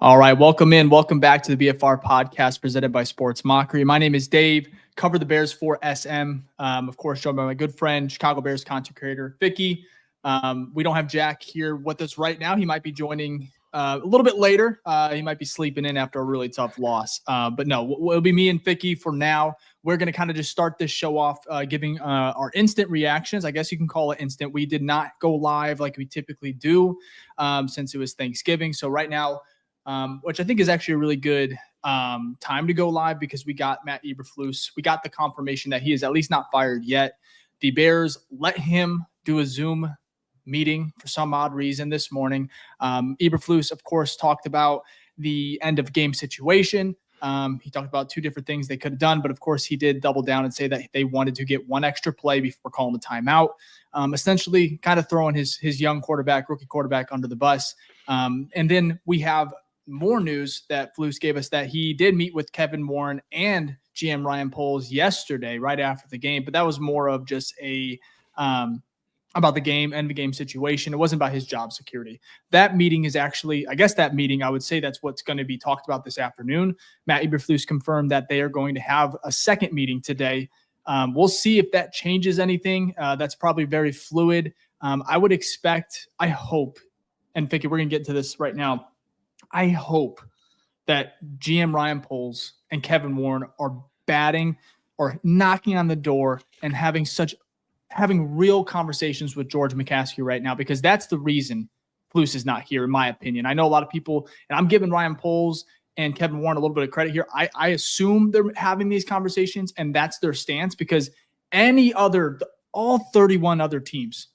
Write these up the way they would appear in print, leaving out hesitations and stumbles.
All right, welcome in. Welcome back to the BFR podcast presented by Sports Mockery. My name is Dave, cover the Bears for SM. Of course, joined by my good friend, Chicago Bears content creator, Ficky. We don't have Jack here with us right now. He might be joining a little bit later. He might be sleeping in after a really tough loss. But no, it'll be me and Ficky for now. We're going to kind of just start this show off giving our instant reactions. I guess you can call it instant. We did not go live like we typically do since it was Thanksgiving. So right now, which I think is actually a really good time to go live because we got Matt Eberflus. We got the confirmation that he is at least not fired yet. The Bears let him do a Zoom meeting for some odd reason this morning. Eberflus, of course, talked about the end of game situation. He talked about two different things they could have done, but of course he did double down and say that they wanted to get one extra play before calling the timeout. Essentially kind of throwing his young quarterback, rookie quarterback under the bus. And then we have more news that Flus gave us that he did meet with Kevin Warren and GM Ryan Poles yesterday, right after the game. But that was more of just a about the game and the game situation. It wasn't about his job security. That meeting is actually, I guess that meeting, I would say that's what's going to be talked about this afternoon. Matt Eberflus confirmed that they are going to have a second meeting today. We'll see if that changes anything. That's probably very fluid. I would expect, I hope, and Ficky, we're going to get into this right now. I hope that GM Ryan Poles and Kevin Warren are batting or knocking on the door and having real conversations with George McCaskey right now, because that's the reason Flus is not here, in my opinion. I know a lot of people, and I'm giving Ryan Poles and Kevin Warren a little bit of credit here. I assume they're having these conversations and that's their stance, because all 31 other teams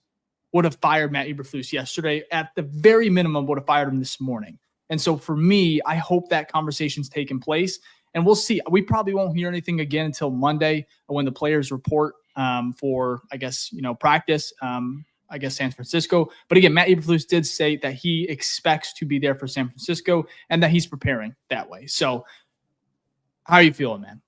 would have fired Matt Eberflus yesterday. At the very minimum, would have fired him this morning. And so for me, I hope that conversation's taken place, and we'll see. We probably won't hear anything again until Monday when the players report for, I guess, practice, I guess San Francisco. But again, Matt Eberflus did say that he expects to be there for San Francisco and that he's preparing that way. So how are you feeling, man?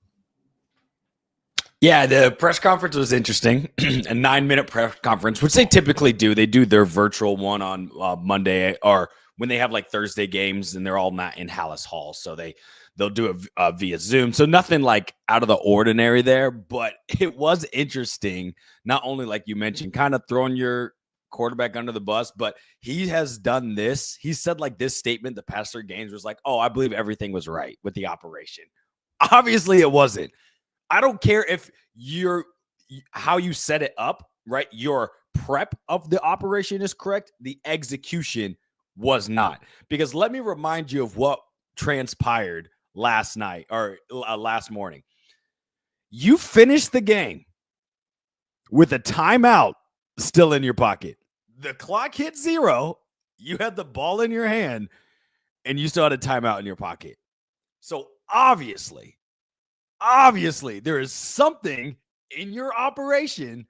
Yeah, the press conference was interesting. A 9-minute press conference, which they typically do. They do their virtual one on Monday, or when they have like Thursday games and they're all not in Hallis Hall. So they'll do it via Zoom. So nothing like out of the ordinary there, but it was interesting. Not only, like you mentioned, kind of throwing your quarterback under the bus, but he has done this. He said like this statement the past 3 games was like, oh, I believe everything was right with the operation. Obviously it wasn't. I don't care if how you set it up, right? Your prep of the operation is correct. The execution was not. Because let me remind you of what transpired last night or last morning. You finished the game with a timeout still in your pocket. The clock hit 0. You had the ball in your hand and you still had a timeout in your pocket. So obviously, there is something in your operation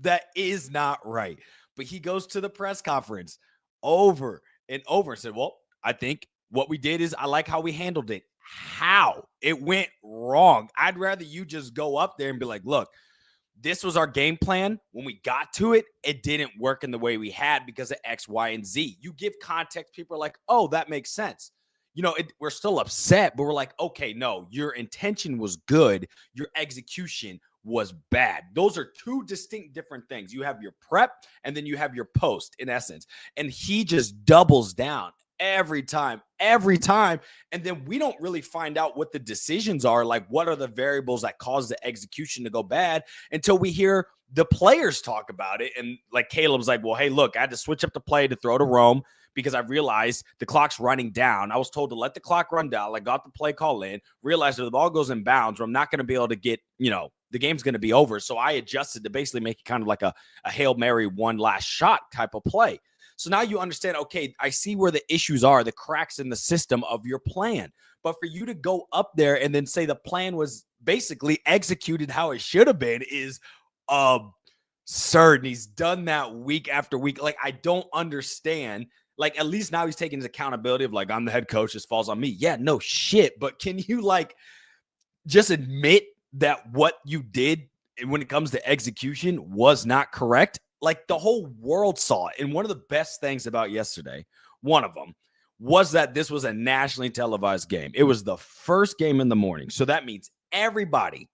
that is not right. But he goes to the press conference over and over and said, well, I think what we did is I like how we handled it. How? It went wrong. I'd rather you just go up there and be like, look, this was our game plan. When we got to it, it didn't work in the way we had because of X, Y, and Z. You give context, people are like, oh, that makes sense. We're still upset, but we're like, okay, no, your intention was good. Your execution was bad. Those are 2 distinct different things. You have your prep and then you have your post, in essence. And he just doubles down every time. And then we don't really find out what the decisions are. Like, what are the variables that cause the execution to go bad until we hear the players talk about it. And like Caleb's like, well, hey, look, I had to switch up the play to throw to Rome because I realized the clock's running down. I was told to let the clock run down. I got the play call in, realized if the ball goes in bounds, I'm not going to be able to get, the game's going to be over. So I adjusted to basically make it kind of like a Hail Mary one last shot type of play. So now you understand, okay, I see where the issues are, the cracks in the system of your plan. But for you to go up there and then say the plan was basically executed how it should have been is absurd. And he's done that week after week. Like, I don't understand. Like, at least now he's taking his accountability of like, I'm the head coach, this falls on me. Yeah, no shit. But can you like just admit that what you did when it comes to execution was not correct? Like, the whole world saw it. And one of the best things about yesterday, one of them, was that this was a nationally televised game. It was the first game in the morning. So that means everybody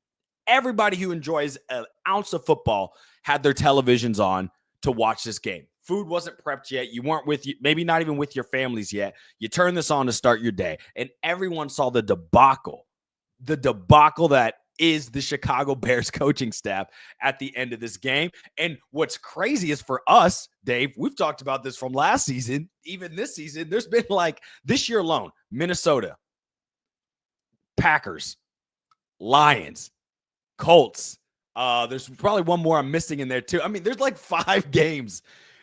who enjoys an ounce of football had their televisions on to watch this game. Food wasn't prepped yet. You weren't maybe not even with your families yet. You turn this on to start your day, and everyone saw the debacle that is the Chicago Bears coaching staff at the end of this game. And what's crazy is for us, Dave, we've talked about this from last season, even this season, there's been like this year alone, Minnesota, Packers, Lions, Colts. There's probably one more I'm missing in there too. I mean, there's like 5 games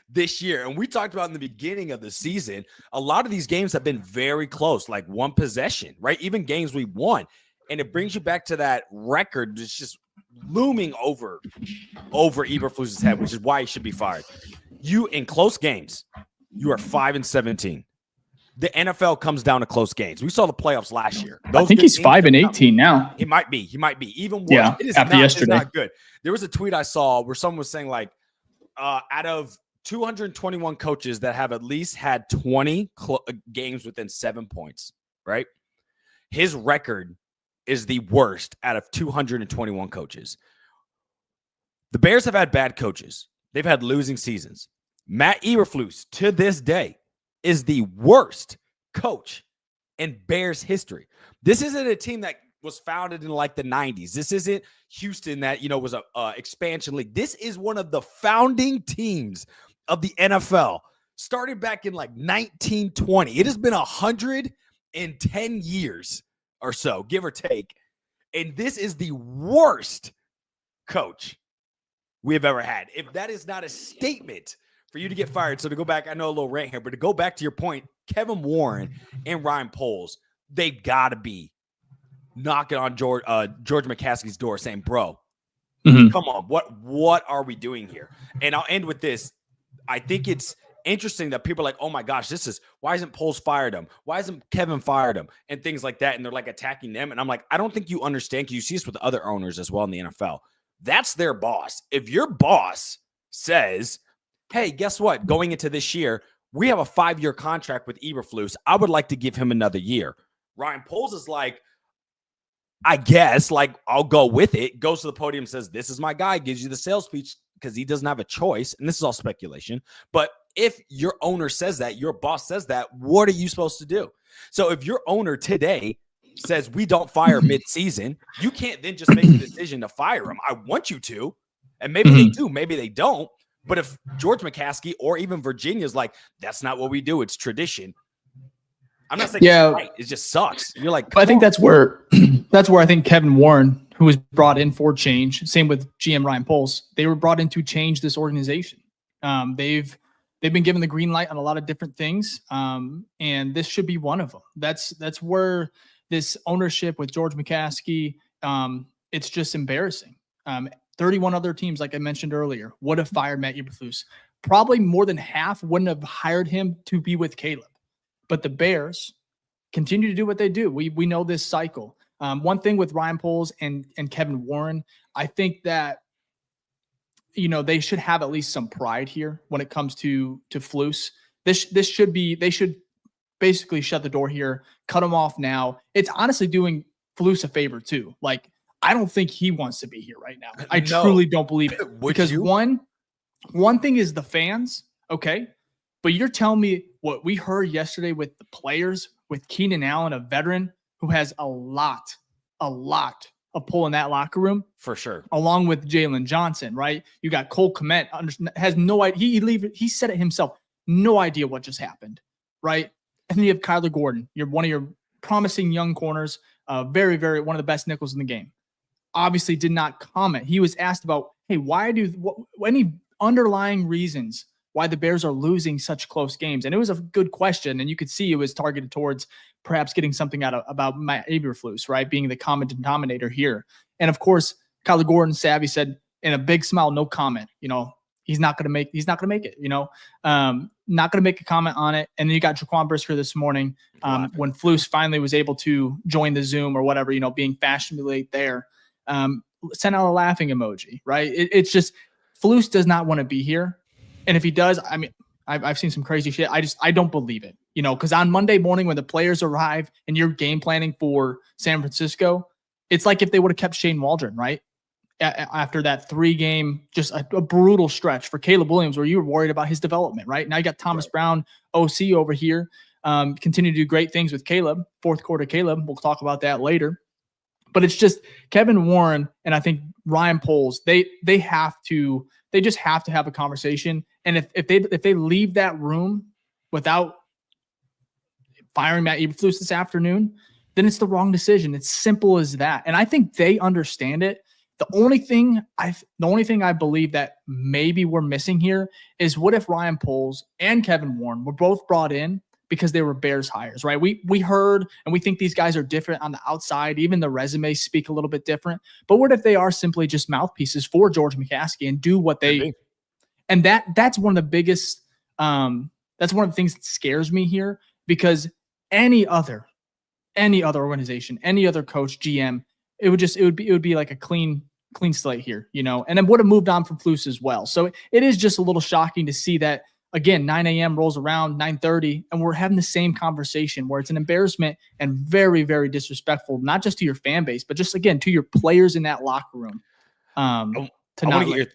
this year. And we talked about in the beginning of the season, a lot of these games have been very close, like one possession, right? Even games we won. And it brings you back to that record that's just looming over Eberflus's head, which is why he should be fired. You, in close games, you are 5-17. The NFL comes down to close games. We saw the playoffs last year. I think he's 5-18 now. He might be. Even worse. Yeah, it is after yesterday. It's not good. There was a tweet I saw where someone was saying, like, out of 221 coaches that have at least had 20 games within 7 points, right? His record is the worst out of 221 coaches. The Bears have had bad coaches. They've had losing seasons. Matt Eberflus, to this day, is the worst coach in Bears history. This isn't a team that was founded in like the 90s. This isn't Houston that, was a expansion league. This is one of the founding teams of the NFL, started back in like 1920. It has been 110 years or so, give or take. And this is the worst coach we have ever had. If that is not a statement for you to get fired. So to go back, I know a little rant here, but to go back to your point, Kevin Warren and Ryan Poles, they've got to be knocking on George McCaskey's door saying, bro, come on, what are we doing here? And I'll end with this. I think it's interesting that people are like, oh my gosh, why isn't Poles fired him? Why isn't Kevin fired him? And things like that. And they're like attacking them. And I'm like, I don't think you understand, because you see this with other owners as well in the NFL. That's their boss. If your boss says, hey, guess what? Going into this year, we have a 5-year contract with Eberflus. I would like to give him another year. Ryan Poles is like, I guess, like, I'll go with it. Goes to the podium, says, this is my guy, gives you the sales speech because he doesn't have a choice. And this is all speculation. But if your owner says that, your boss says that, what are you supposed to do? So if your owner today says we don't fire mid-season, you can't then just make a decision to fire him. I want you to. And maybe they do, maybe they don't. But if George McCaskey or even Virginia's like, that's not what we do, it's tradition. I'm not saying it's right. It just sucks. You're like, I think that's where I think Kevin Warren, who was brought in for change, same with GM Ryan Poles, they were brought in to change this organization. They've been given the green light on a lot of different things, and this should be one of them. That's where this ownership with George McCaskey, it's just embarrassing. 31 other teams, like I mentioned earlier, would have fired Matt Eberflus. Probably more than half wouldn't have hired him to be with Caleb. But the Bears continue to do what they do. We know this cycle. One thing with Ryan Poles and Kevin Warren, I think that they should have at least some pride here when it comes to Flus. They should basically shut the door here, cut him off now. It's honestly doing Flus a favor too. Like, I don't think he wants to be here right now. I truly don't believe it. Because one thing is the fans, okay? But you're telling me what we heard yesterday with the players, with Keenan Allen, a veteran who has a lot of pull in that locker room. For sure. Along with Jalen Johnson, right? You got Cole Kmet, has no idea. He said it himself. No idea what just happened, right? And then you have Kyler Gordon. You're one of your promising young corners, very, very one of the best nickels in the game. Obviously did not comment. He was asked about, hey, any underlying reasons why the Bears are losing such close games? And it was a good question, and you could see it was targeted towards perhaps getting something about Matt Eberflus, right, being the common denominator here. And of course, Kyler Gordon savvy said in a big smile, no comment. He's not going to make it. Not going to make a comment on it. And then you got Jaquan Brisker this morning when Flus finally was able to join the Zoom or whatever, being fashionably late there. Sent out a laughing emoji, right? It's just Flus does not want to be here. And if he does, I mean, I've seen some crazy shit. I don't believe it. because on Monday morning when the players arrive and you're game planning for San Francisco, it's like if they would have kept Shane Waldron, right? After that 3-game, just a brutal stretch for Caleb Williams, where you were worried about his development, right? Now you got Thomas Brown, OC over here, continue to do great things with Caleb, fourth quarter Caleb. We'll talk about that later. But it's just Kevin Warren and I think Ryan Poles, they just have to have a conversation. And if they leave that room without firing Matt Eberflus this afternoon, then it's the wrong decision. It's simple as that. And I think they understand it. The only thing I believe that maybe we're missing here is what if Ryan Poles and Kevin Warren were both brought in because they were Bears hires, right? We heard and we think these guys are different on the outside. Even the resumes speak a little bit different. But what if they are simply just mouthpieces for George McCaskey and do what they – and that's one of the biggest that's one of the things that scares me here, because any other organization, any other coach, GM, it would be like a clean slate here, and then would have moved on from Flus as well. So it is just a little shocking to see that, again, 9 a.m. rolls around, 9:30, and we're having the same conversation where it's an embarrassment and very, very disrespectful, not just to your fan base, but just, again, to your players in that locker room, to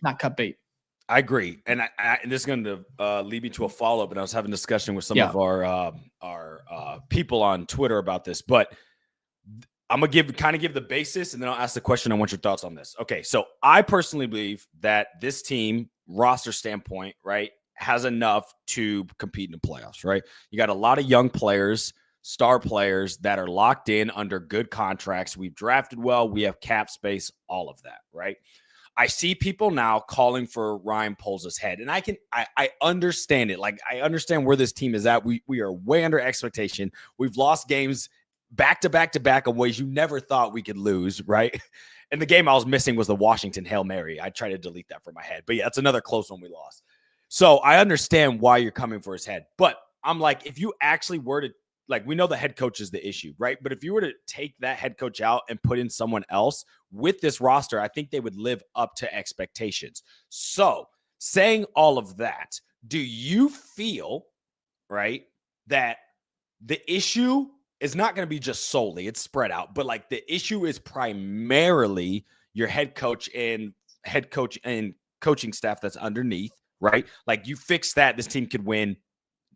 not cut bait. I agree. And and this is going to lead me to a follow-up, and I was having a discussion with some of our people on Twitter about this, but I'm going to give the basis, and then I'll ask the question. I want your thoughts on this. Okay, so I personally believe that this team, roster standpoint, right, has enough to compete in the playoffs, right? You got a lot of young players, star players that are locked in under good contracts. We've drafted well. We have cap space, all of that, right? I see people now calling for Ryan Poles' head, and I understand it. Like, I understand where this team is at. We are way under expectation. We've lost games back to back to back in ways you never thought we could lose, right? And the game I was missing was the Washington Hail Mary. I tried to delete that from my head. But yeah, it's another close one we lost. So I understand why you're coming for his head. But I'm like, if you actually were to, like, we know the head coach is the issue, right? But if you were to take that head coach out and put in someone else with this roster, I think they would live up to expectations. So saying all of that, do you feel, right, that the issue is not going to be just solely, it's spread out, but like the issue is primarily your head coach and coaching staff that's underneath, right? Like, you fix that, this team could win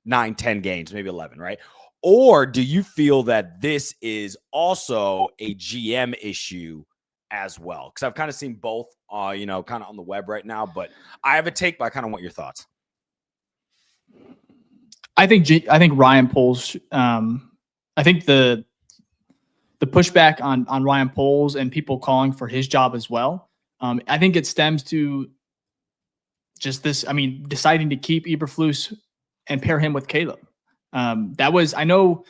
9, 10 games, maybe 11, right? Or do you feel that this is also a GM issue as well? Because I've kind of seen both, kind of on the web right now, but I have a take, but I kind of want your thoughts. I think Ryan Poles, I think the pushback on Ryan Poles and people calling for his job as well, I think it stems to just this, deciding to keep Eberflus and pair him with Caleb. I know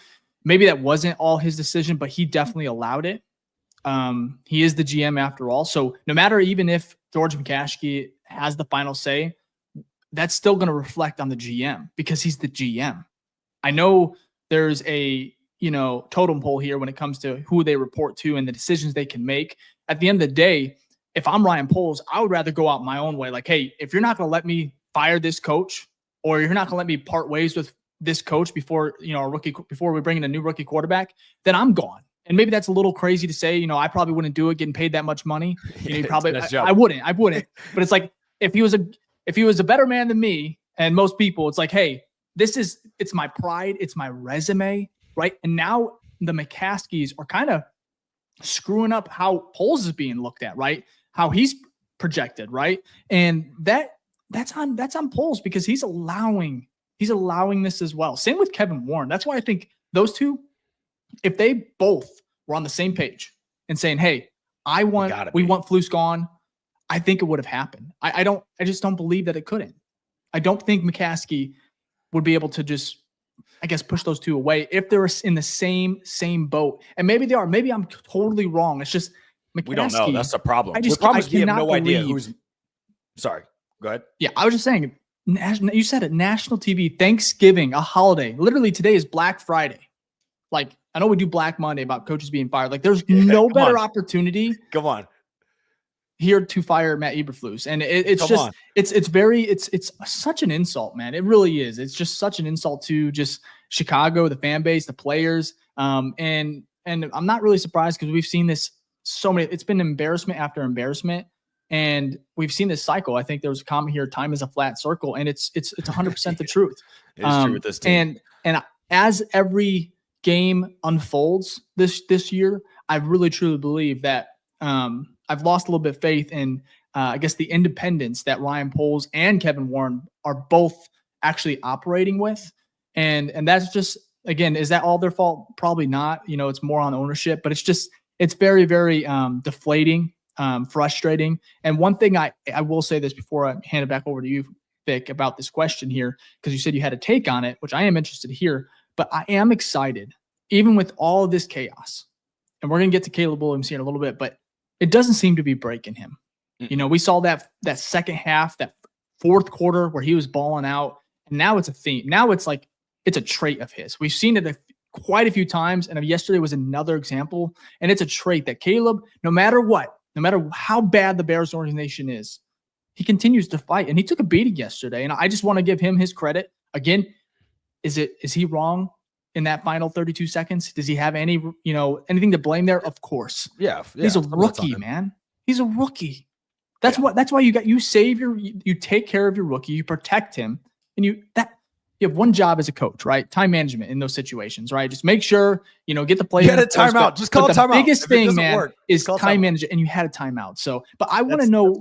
maybe that wasn't all his decision, but he definitely allowed it. He is the GM after all. So no matter, even if George McCaskey has the final say, that's still going to reflect on the GM because he's the GM. I know there's a, totem pole here when it comes to who they report to and the decisions they can make. At the end of the day, if I'm Ryan Poles, I would rather go out my own way. Like, hey, if you're not going to let me fire this coach, or you're not going to let me part ways with this coach before, before we bring in a new rookie quarterback, then I'm gone. And maybe that's a little crazy to say, I probably wouldn't do it getting paid that much money. I wouldn't, but it's like, if he was a better man than me and most people, it's like, hey, it's my pride. It's my resume. Right. And now the McCaskies are kind of screwing up how Poles is being looked at, right? How he's projected. Right. And that's on Poles because he's allowing this as well. Same with Kevin Warren. That's why I think those two, if they both were on the same page and saying, hey, we want Flus gone, I think it would have happened. I just don't believe that it couldn't. I don't think McCaskey would be able to just, I guess, push those two away if they're in the same boat. And maybe they are. Maybe I'm totally wrong. It's just McCaskey. We don't know. That's the problem. We have no idea who's. Sorry. Go ahead. Yeah, I was just saying. You said it. National TV, Thanksgiving, a holiday. Literally, today is Black Friday. Like, I know we do Black Monday about coaches being fired. Like, there's no better opportunity. Come on. Here to fire Matt Eberflus. And it's such an insult, man. It really is. It's just such an insult to just Chicago, the fan base, the players. And I'm not really surprised because we've seen this it's been embarrassment after embarrassment. And we've seen this cycle. I think there was a comment here, time is a flat circle, and it's 100% the truth. It is true with this team. And as every game unfolds this year, I really truly believe that I've lost a little bit of faith in I guess the independence that Ryan Poles and Kevin Warren are both actually operating with. And that's just, again, is that all their fault? Probably not. It's more on ownership, but it's very, very deflating, frustrating. And one thing I will say this before I hand it back over to you, Vic, about this question here, because you said you had a take on it, which I am interested to hear, but I am excited, even with all of this chaos. And we're going to get to Caleb Williams here in a little bit, but it doesn't seem to be breaking him. We saw that second half, that fourth quarter where he was balling out, and now it's a theme. Now it's like it's a trait of his. We've seen it quite a few times, and yesterday was another example, and it's a trait that Caleb, no matter how bad the Bears organization is, he continues to fight, and he took a beating yesterday, and I just want to give him his credit. Again, is he wrong in that final 32 seconds? Does he have anything to blame there? Of course. Yeah. He's a rookie, man. He's a rookie. That's why you take care of your rookie, you protect him, and you have one job as a coach, right? Time management in those situations, right? Just make sure, get the play. You had a timeout. Just call a timeout. The biggest thing, man, is time management, and you had a timeout. So, but I want to know,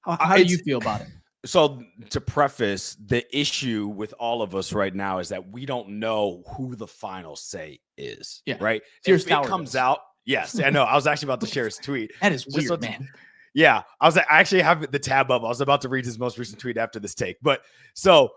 how do you feel about it? So to preface, the issue with all of us right now is that we don't know who the final say is, right? If it comes out, yes, I know. I was actually about to share his tweet. That is weird, man. Yeah, I actually have the tab up. I was about to read his most recent tweet after this take. But so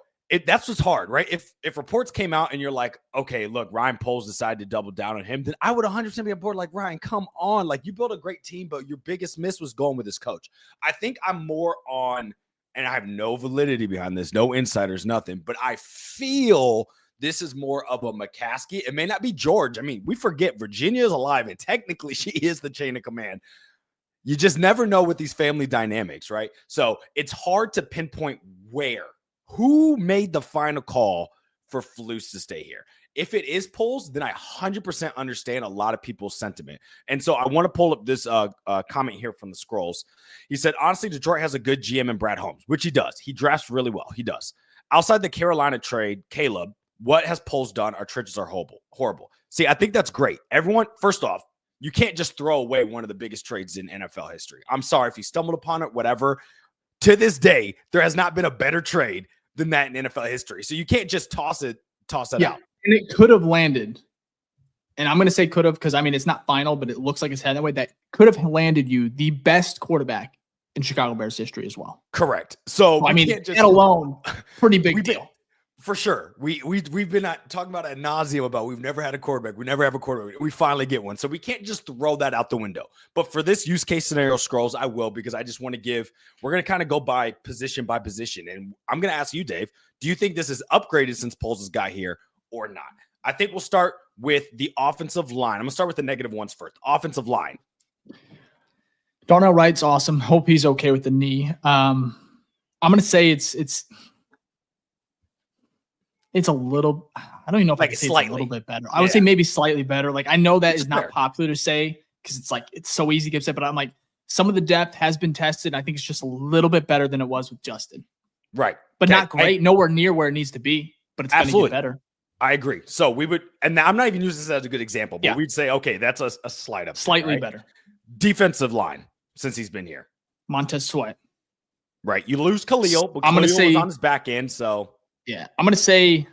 that's what's hard, right? If reports came out and you're like, okay, look, Ryan Poles decided to double down on him, then I would 100% be on board. Like, Ryan, come on. Like, you built a great team, but your biggest miss was going with this coach. I think I'm more on, and I have no validity behind this, no insiders, nothing, but I feel this is more of a McCaskey. It may not be George. I mean, we forget Virginia is alive, and technically she is the chain of command. You just never know with these family dynamics, right? So it's hard to pinpoint who made the final call for Flus to stay here. If it is Poles, then I 100% understand a lot of people's sentiment. And so I want to pull up this comment here from the Scrolls. He said, honestly, Detroit has a good GM in Brad Holmes, which he does. He drafts really well. He does. Outside the Carolina trade, Caleb, what has Poles done? Our trenches are horrible. See, I think that's great. Everyone, first off, you can't just throw away one of the biggest trades in NFL history. I'm sorry if you stumbled upon it, whatever. To this day, there has not been a better trade than that in NFL history. So you can't just toss that out. And it could have landed. And I'm going to say could have because, it's not final, but it looks like it's headed that way. That could have landed you the best quarterback in Chicago Bears history as well. Correct. So, that alone, pretty big deal. For sure. We've been talking about ad nauseum about we've never had a quarterback. We never have a quarterback. We finally get one. So we can't just throw that out the window. But for this use case scenario, Scrolls, I will, because I just want to we're going to kind of go by position. And I'm going to ask you, Dave, do you think this is upgraded since Poles has got here or not? I think we'll start with the offensive line. I'm going to start with the negative ones first. Offensive line. Darnell Wright's awesome. Hope he's okay with the knee. I'm going to say it's a little, I don't even know if I can say it's a little bit better. I would say maybe slightly better. Like, I know that is not popular to say because it's so easy to get upset, but I'm like, some of the depth has been tested. I think it's just a little bit better than it was with Justin. Right. But not great. Nowhere near where it needs to be, but it's going to get better. I agree. So we would, and I'm not even using this as a good example, but we'd say, okay, that's a slight up. Slightly better. Defensive line since he's been here. Montez Sweat. Right. You lose Khalil, but Khalil was on his back end, so. Yeah, I'm going to say,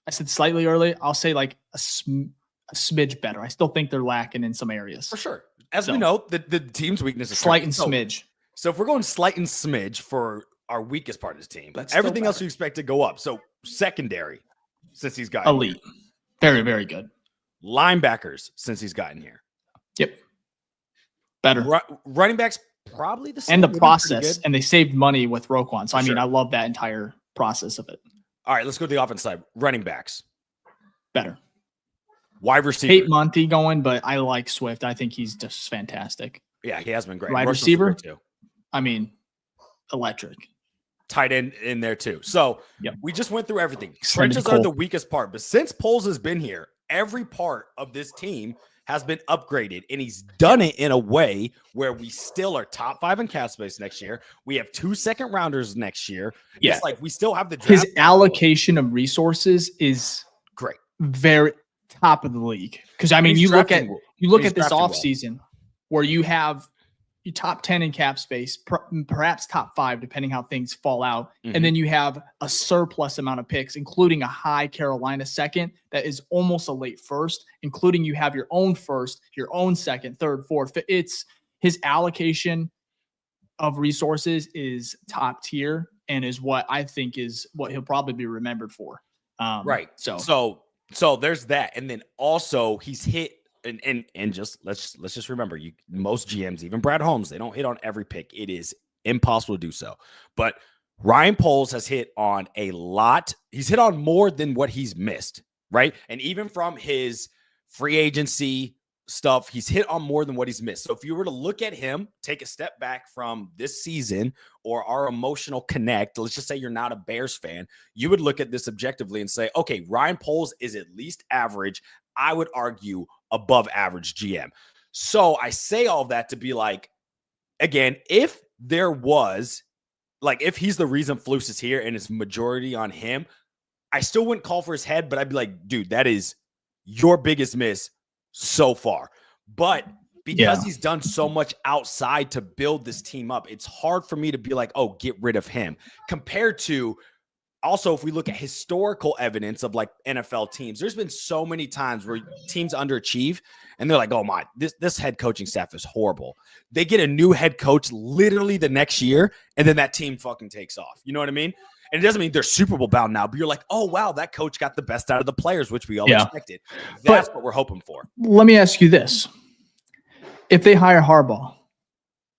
I said slightly early. I'll say like a smidge better. I still think they're lacking in some areas. For sure. As we know, the team's weakness is slight and smidge. So if we're going slight and smidge for our weakest part of this team, everything else you expect to go up. So secondary, since he's gotten elite. Very, very good. Linebackers, since he's gotten here. Yep. Better. Running backs, probably the same. And the process. And they saved money with Roquan. So, I love that entire process of it. All right, let's go to the offense side. Running backs. Better. Wide receiver. Hate Monty going, but I like Swift. I think he's just fantastic. Yeah, he has been great. Wide receiver, electric. tight end in there too. So we just went through everything. Trenches are the weakest part, but since Poles has been here, every part of this team has been upgraded, and he's done it in a way where we still are top 5 in cap space next year. We have 2 second rounders next year. Yeah. It's like we still have the draft. His allocation of resources is great. Very top of the league. Because I mean, you look at this offseason where you have you top 10 in cap space, perhaps top 5, depending how things fall out. And then you have a surplus amount of picks, including a high Carolina second that is almost a late first, including you have your own first, your own second, third, fourth. It's his allocation of resources is top tier and is what I think is what he'll probably be remembered for. Right. So there's that. And then also he's hit and just let's just remember, most GMs, even Brad Holmes, they don't hit on every pick. It is impossible to do so. But Ryan Poles has hit on a lot. He's hit on more than what he's missed, right? And even from his free agency stuff, he's hit on more than what he's missed. So if you were to look at him, take a step back from this season or our emotional connect, let's just say you're not a Bears fan, you would look at this objectively and say, okay, Ryan Poles is at least average. I would argue above average GM. So I say all that to be like, again, if there was, like, if he's the reason Flus is here and it's majority on him, I still wouldn't call for his head, but I'd be like, dude, that is your biggest miss so far. But because he's done so much outside to build this team up, it's hard for me to be like, oh, get rid of him. Compared to also, if we look at historical evidence of like NFL teams, there's been so many times where teams underachieve and they're like, oh my, this head coaching staff is horrible. They get a new head coach literally the next year, and then that team fucking takes off. You know what I mean? And it doesn't mean they're Super Bowl bound now, but you're like, oh, wow, that coach got the best out of the players, which we all expected. That's what we're hoping for. Let me ask you this. If they hire Harbaugh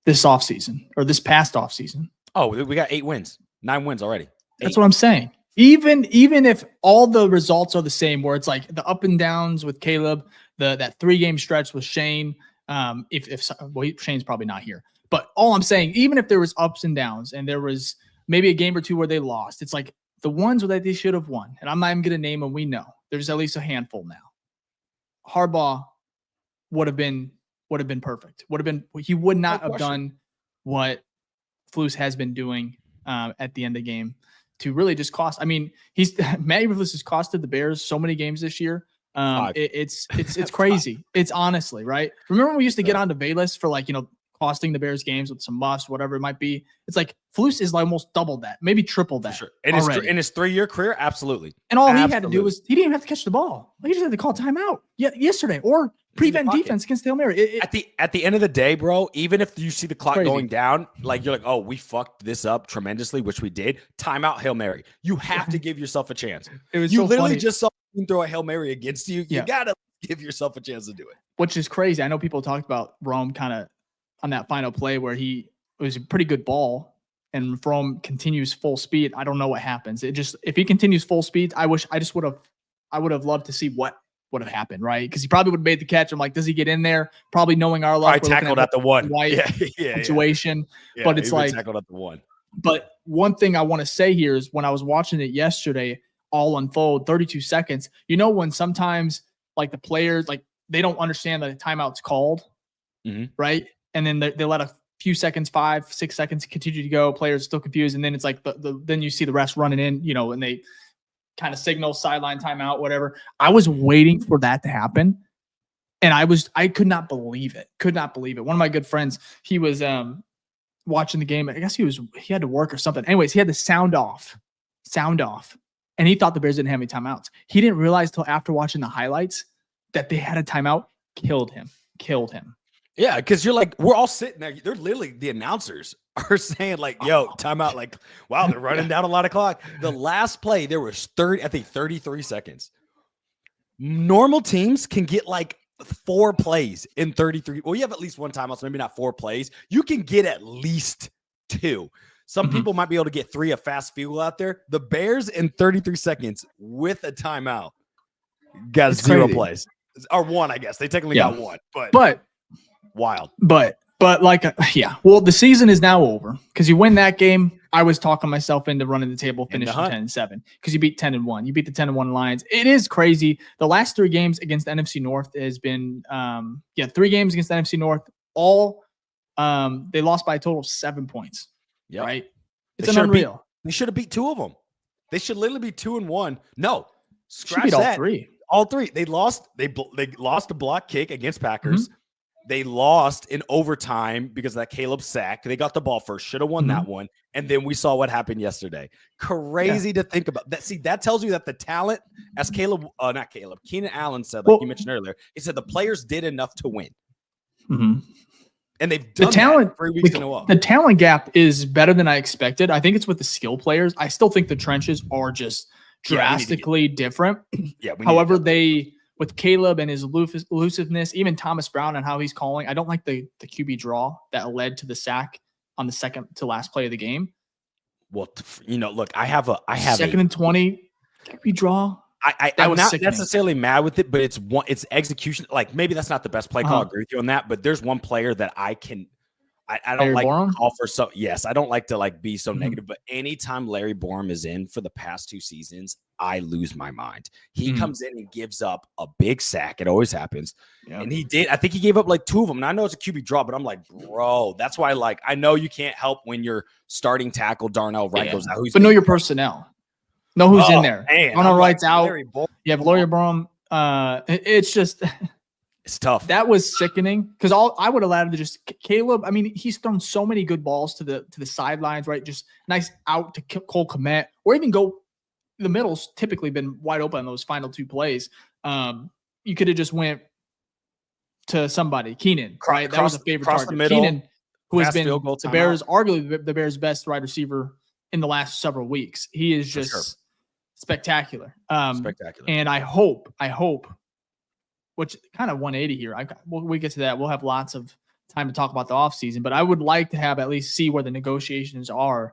this offseason or this past offseason. Oh, we got 9 wins already. That's what I'm saying. Even if all the results are the same, where it's like the up and downs with Caleb, that 3-game stretch with Shane. Shane's probably not here, but all I'm saying, even if there was ups and downs and there was maybe a game or two where they lost, it's like the ones that they should have won. And I'm not even going to name them. We know there's at least a handful now. Harbaugh would have been perfect. He would not have done what Flus has been doing at the end of the game. To really just cost. I mean, Matt Eberflus has costed the Bears so many games this year. It's crazy. It's honestly right. Remember when we used to get onto Vegas for costing the Bears games with some muffs, whatever it might be. It's like Flus is like almost doubled that, maybe tripled that. For sure. In his 3-year career, absolutely. And all he had to do was he didn't even have to catch the ball. He just had to call timeout yesterday or prevent defense against Hail Mary. At the end of the day, bro, even if you see the clock going down, like you're like, oh, we fucked this up tremendously, which we did. Timeout, Hail Mary. You have to give yourself a chance. You literally just saw him throw a Hail Mary against you. You gotta give yourself a chance to do it. Which is crazy. I know people talked about Rome kind of on that final play where it was a pretty good ball and Rome continues full speed. I don't know what happens. If he continues full speed, I would have loved to see what would have happened, right? Because he probably would have made the catch. I'm like, does he get in there? Probably knowing our luck. I tackled at the 1 situation. Yeah, but it's like tackled at the 1. But one thing I want to say here is when I was watching it yesterday, all unfold, 32 seconds. You know, when sometimes like the players, like they don't understand that a timeout's called, right? And then they let a few seconds, 5-6 seconds continue to go. Players still confused. And then it's like then you see the refs running in, and they kind of signal sideline timeout, whatever. I was waiting for that to happen. And I could not believe it. One of my good friends, he was watching the game. I guess he had to work or something. Anyways, he had the sound off. And he thought the Bears didn't have any timeouts. He didn't realize till after watching the highlights that they had a timeout. Killed him. Yeah, because you're like, we're all sitting there. They're literally, the announcers are saying like, yo, timeout. Like, wow, they're running down a lot of clock. The last play, there was 33 seconds. Normal teams can get like 4 plays in 33. Well, you have at least one timeout, so maybe not 4 plays. You can get at least 2. Some people might be able to get 3, a fast field goal out there. The Bears in 33 seconds with a timeout got 0 plays. Or 1, I guess. They technically got 1. But wild. But well, the season is now over because you win that game. I was talking myself into running the table, finishing 10-7 because you beat 10-1. You beat the 10-1 Lions. It is crazy. The last 3 games against the NFC North has been 3 games against the NFC North. All they lost by a total of 7 points. Yep. Right? It's unreal. They should have beat 2 of them. They should literally be 2-1. No, scratch that. All 3. All 3. They lost. They lost a block kick against Packers. Mm-hmm. They lost in overtime because of that Caleb sack. They got the ball first. Should have won that one. And then we saw what happened yesterday. Crazy to think about. That. See, that tells you that the talent, as Keenan Allen said, like you mentioned earlier, he said the players did enough to win. Mm-hmm. And they've done that 3 weeks in a row. The talent gap is better than I expected. I think it's with the skill players. I still think the trenches are just drastically different. However, with Caleb and his elusiveness, even Thomas Brown and how he's calling, I don't like the QB draw that led to the sack on the second to last play of the game. Well, look, I have second and 20 QB draw. I'm not necessarily mad with it, but it's execution. Like maybe that's not the best play call. I agree with you on that, but there's one player that I don't like to call for. So yes, I don't like to like be so negative, but anytime Larry Borum is in for the past 2 seasons, I lose my mind. He comes in and gives up a big sack. It always happens. Yep. And he did. I think he gave up like 2 of them. And I know it's a QB draw, but I'm like, bro, that's why I know you can't help when your starting tackle Darnell Wright goes out. But know your personnel. Know who's in there. Darnell Wright's out. You have Larry Borum. It's just it's tough. That was sickening because I would allow him to just Caleb. I mean, he's thrown so many good balls to the sidelines, right? Just nice out to Cole Kmet, or even go. The middle's typically been wide open on those final 2 plays. You could have just went to somebody, Keenan, right? That was a favorite target. Keenan, who has been the Bears, arguably the Bears' best wide receiver in the last several weeks. He is just spectacular. Spectacular. And I hope, which kind of 180 here. We get to that. We'll have lots of time to talk about the offseason, but I would like to have at least see where the negotiations are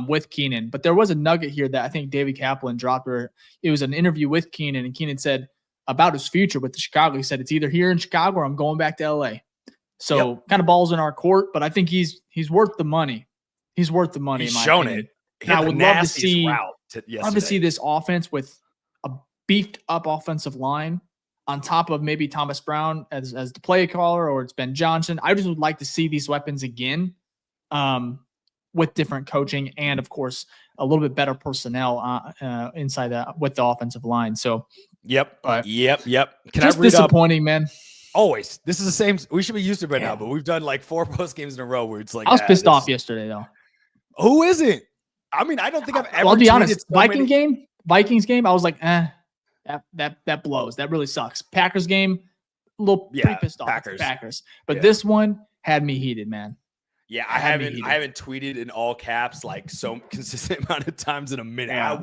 with Keenan. But there was a nugget here that I think David Kaplan dropped where it was an interview with Keenan, and Keenan said about his future with the Chicago. He said, it's either here in Chicago or I'm going back to LA. So kind of balls in our court, but I think he's worth the money. He's worth the money. He's shown it. I would love to see this offense with a beefed up offensive line on top of maybe Thomas Brown as the play caller, or it's Ben Johnson. I just would like to see these weapons again. With different coaching and, of course, a little bit better personnel inside that with the offensive line. So, yep. Can just disappointing, man. Always. This is the same. We should be used to it by now, but we've done like 4 post games in a row where it's like I was pissed off yesterday, though. Who isn't? I mean, I don't think I've ever. I'll be honest. Vikings game. I was like, that blows. That really sucks. Packers game, a little pretty pissed off. Packers. But this one had me heated, man. Yeah, I haven't tweeted in all caps like so consistent amount of times in a minute. Yeah.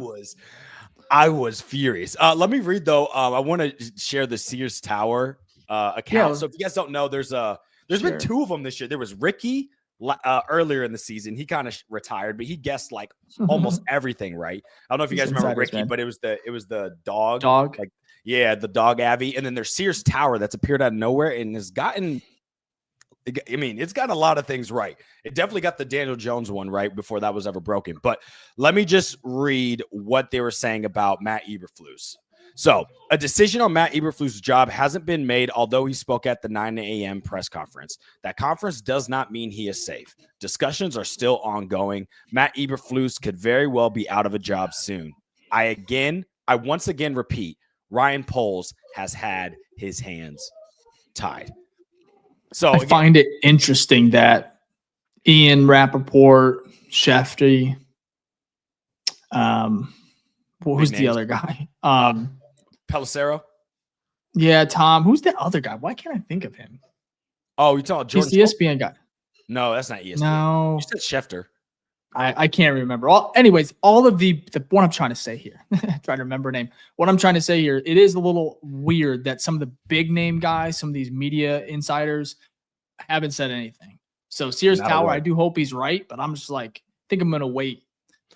I was furious. Let me read though. I want to share the Sears Tower account. Yeah. So if you guys don't know, there's been 2 of them this year. There was Ricky earlier in the season. He kind of retired, but he guessed like almost everything right. I don't know if you guys remember Ricky, but it was the dog. Like, the dog Abby. And then there's Sears Tower that's appeared out of nowhere and has gotten. I mean, it's got a lot of things right. It definitely got the Daniel Jones one right before that was ever broken. But let me just read what they were saying about Matt Eberflus. So, a decision on Matt Eberflus' job hasn't been made, although he spoke at the 9 a.m. press conference. That conference does not mean he is safe. Discussions are still ongoing. Matt Eberflus could very well be out of a job soon. I once again repeat, Ryan Poles has had his hands tied. So I find it interesting that Ian Rappaport, Shefty, who's the other guy? Pelissero? Yeah, Tom. Who's the other guy? Why can't I think of him? Oh, you're talking Jordan? He's the ESPN guy. No, that's not ESPN. No. You said Schefter. I can't remember. All of the what I'm trying to say here, trying to remember a name. What I'm trying to say here, it is a little weird that some of the big name guys, some of these media insiders haven't said anything. So Sears Tower, I do hope he's right, but I'm just like, I think I'm going to wait.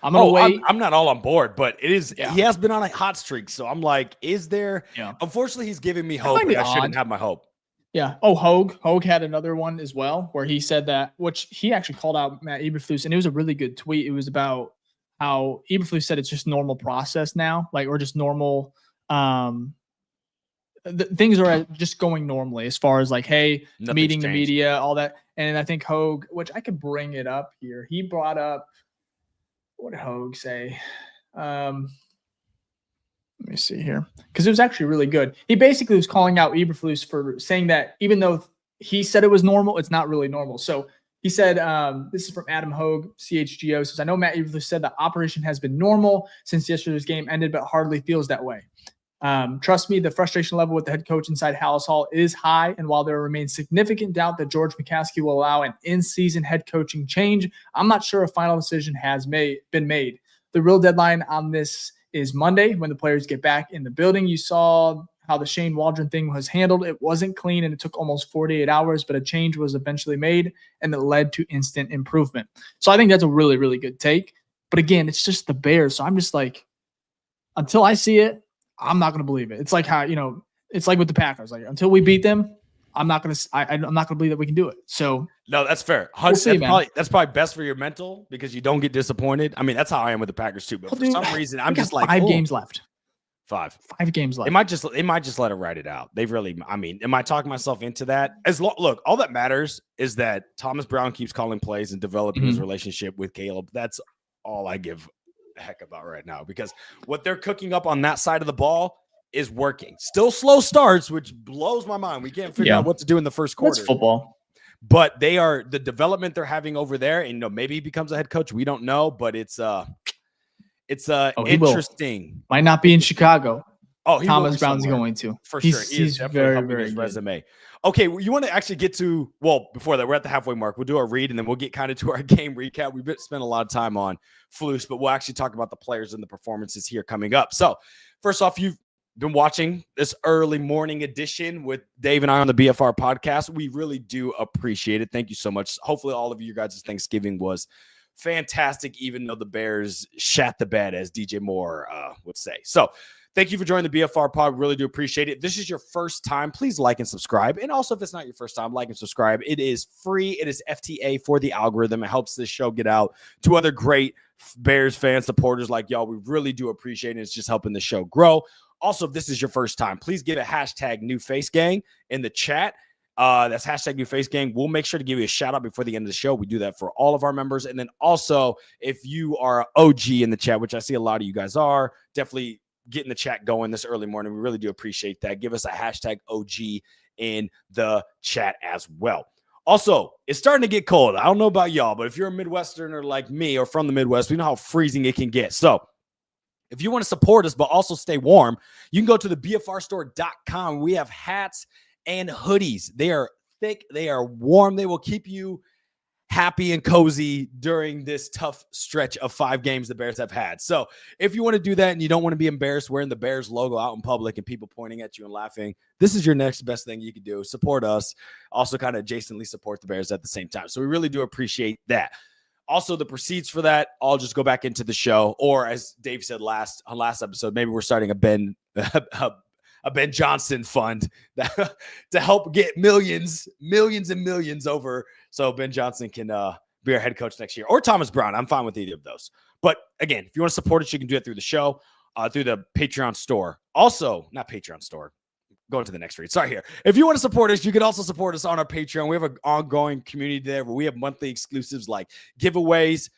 I'm going to wait. I'm not all on board, but it is, he has been on a hot streak. So I'm like, is there, unfortunately he's giving me hope. I shouldn't have my hope. Yeah. Oh, Hogue had another one as well where he said that, which he actually called out Matt Eberflus, and it was a really good tweet. It was about how Eberflus said it's just normal process now, like, or just normal. Things are just going normally as far as like, hey, Nothing's meeting the changed. media, all that. And I think Hogue, which I could bring it up here, he brought up, what did Hogue say? Let me see here, because it was actually really good. He basically was calling out Eberflus for saying that even though he said it was normal, it's not really normal. So he said, this is from Adam Hogue, CHGO, says, I know Matt Eberflus said the operation has been normal since yesterday's game ended, but hardly feels that way. Trust me, the frustration level with the head coach inside Hallis Hall is high, and while there remains significant doubt that George McCaskey will allow an in-season head coaching change, I'm not sure a final decision has been made. The real deadline on this is Monday when the players get back in the building. You saw how the Shane Waldron thing was handled. It wasn't clean, and it took almost 48 hours, but a change was eventually made, and it led to instant improvement. So I think that's a really, really good take. But again, it's just the Bears. So I'm just like, until I see it, I'm not going to believe it. It's like how, it's like with the Packers. Like, until we beat them, I'm not going to believe that we can do it. So no, that's fair. We'll see, that's probably best for your mental because you don't get disappointed. I mean, that's how I am with the Packers too. But for some reason, I'm just like 5 games left. 5 games left. They might just let it ride it out. They've really, I mean, am I talking myself into that? Look, all that matters is that Thomas Brown keeps calling plays and developing his relationship with Caleb. That's all I give a heck about right now, because what they're cooking up on that side of the ball is working. Still slow starts, which blows my mind. We can't figure out what to do in the first quarter. That's football. But the development they're having over there, and maybe he becomes a head coach. We don't know, but it's interesting. Might not be in Chicago. Oh, Thomas Brown's going to for sure. He's very, very good. Resume. Okay, you want to actually get to before that, we're at the halfway mark. We'll do our read and then we'll get kind of to our game recap. We've spent a lot of time on Flus, but we'll actually talk about the players and the performances here coming up. So, first off, you've been watching this early morning edition with Dave and I on the BFR podcast. We really do appreciate it. Thank you so much. Hopefully, all of you guys' Thanksgiving was fantastic, even though the Bears shat the bed, as DJ Moore would say. So, thank you for joining the BFR pod. Really do appreciate it. If this is your first time, please like and subscribe. And also, if it's not your first time, like and subscribe. It is free. It is FTA for the algorithm. It helps this show get out to other great Bears fans, supporters like y'all. We really do appreciate it. It's just helping the show grow. Also, if this is your first time, please give a hashtag New Face Gang in the chat. That's hashtag New Face Gang. We'll make sure to give you a shout out before the end of the show. We do that for all of our members. And then also, if you are OG in the chat, which I see a lot of you guys are, definitely getting the chat going this early morning. We really do appreciate that. Give us a hashtag OG in the chat as well. Also, it's starting to get cold. I don't know about y'all, but if you're a Midwesterner like me or from the Midwest, we know how freezing it can get. So if you want to support us but also stay warm, you can go to the BFRstore.com. We have hats and hoodies. They are thick. They are warm. They will keep you happy and cozy during this tough stretch of 5 games the Bears have had. So if you want to do that and you don't want to be embarrassed wearing the Bears logo out in public and people pointing at you and laughing, this is your next best thing you could do. Support us. Also kind of adjacently support the Bears at the same time. So we really do appreciate that. Also, the proceeds for that, I'll just go back into the show. Or as Dave said last episode, maybe we're starting a Ben Johnson fund to help get millions and millions over so Ben Johnson can be our head coach next year. Or Thomas Brown. I'm fine with either of those. But again, if you want to support us, you can do it through the show, through the Patreon store. Also, not Patreon store. Going to the next read. Sorry here. If you want to support us, you can also support us on our Patreon. We have an ongoing community there where we have monthly exclusives like giveaways,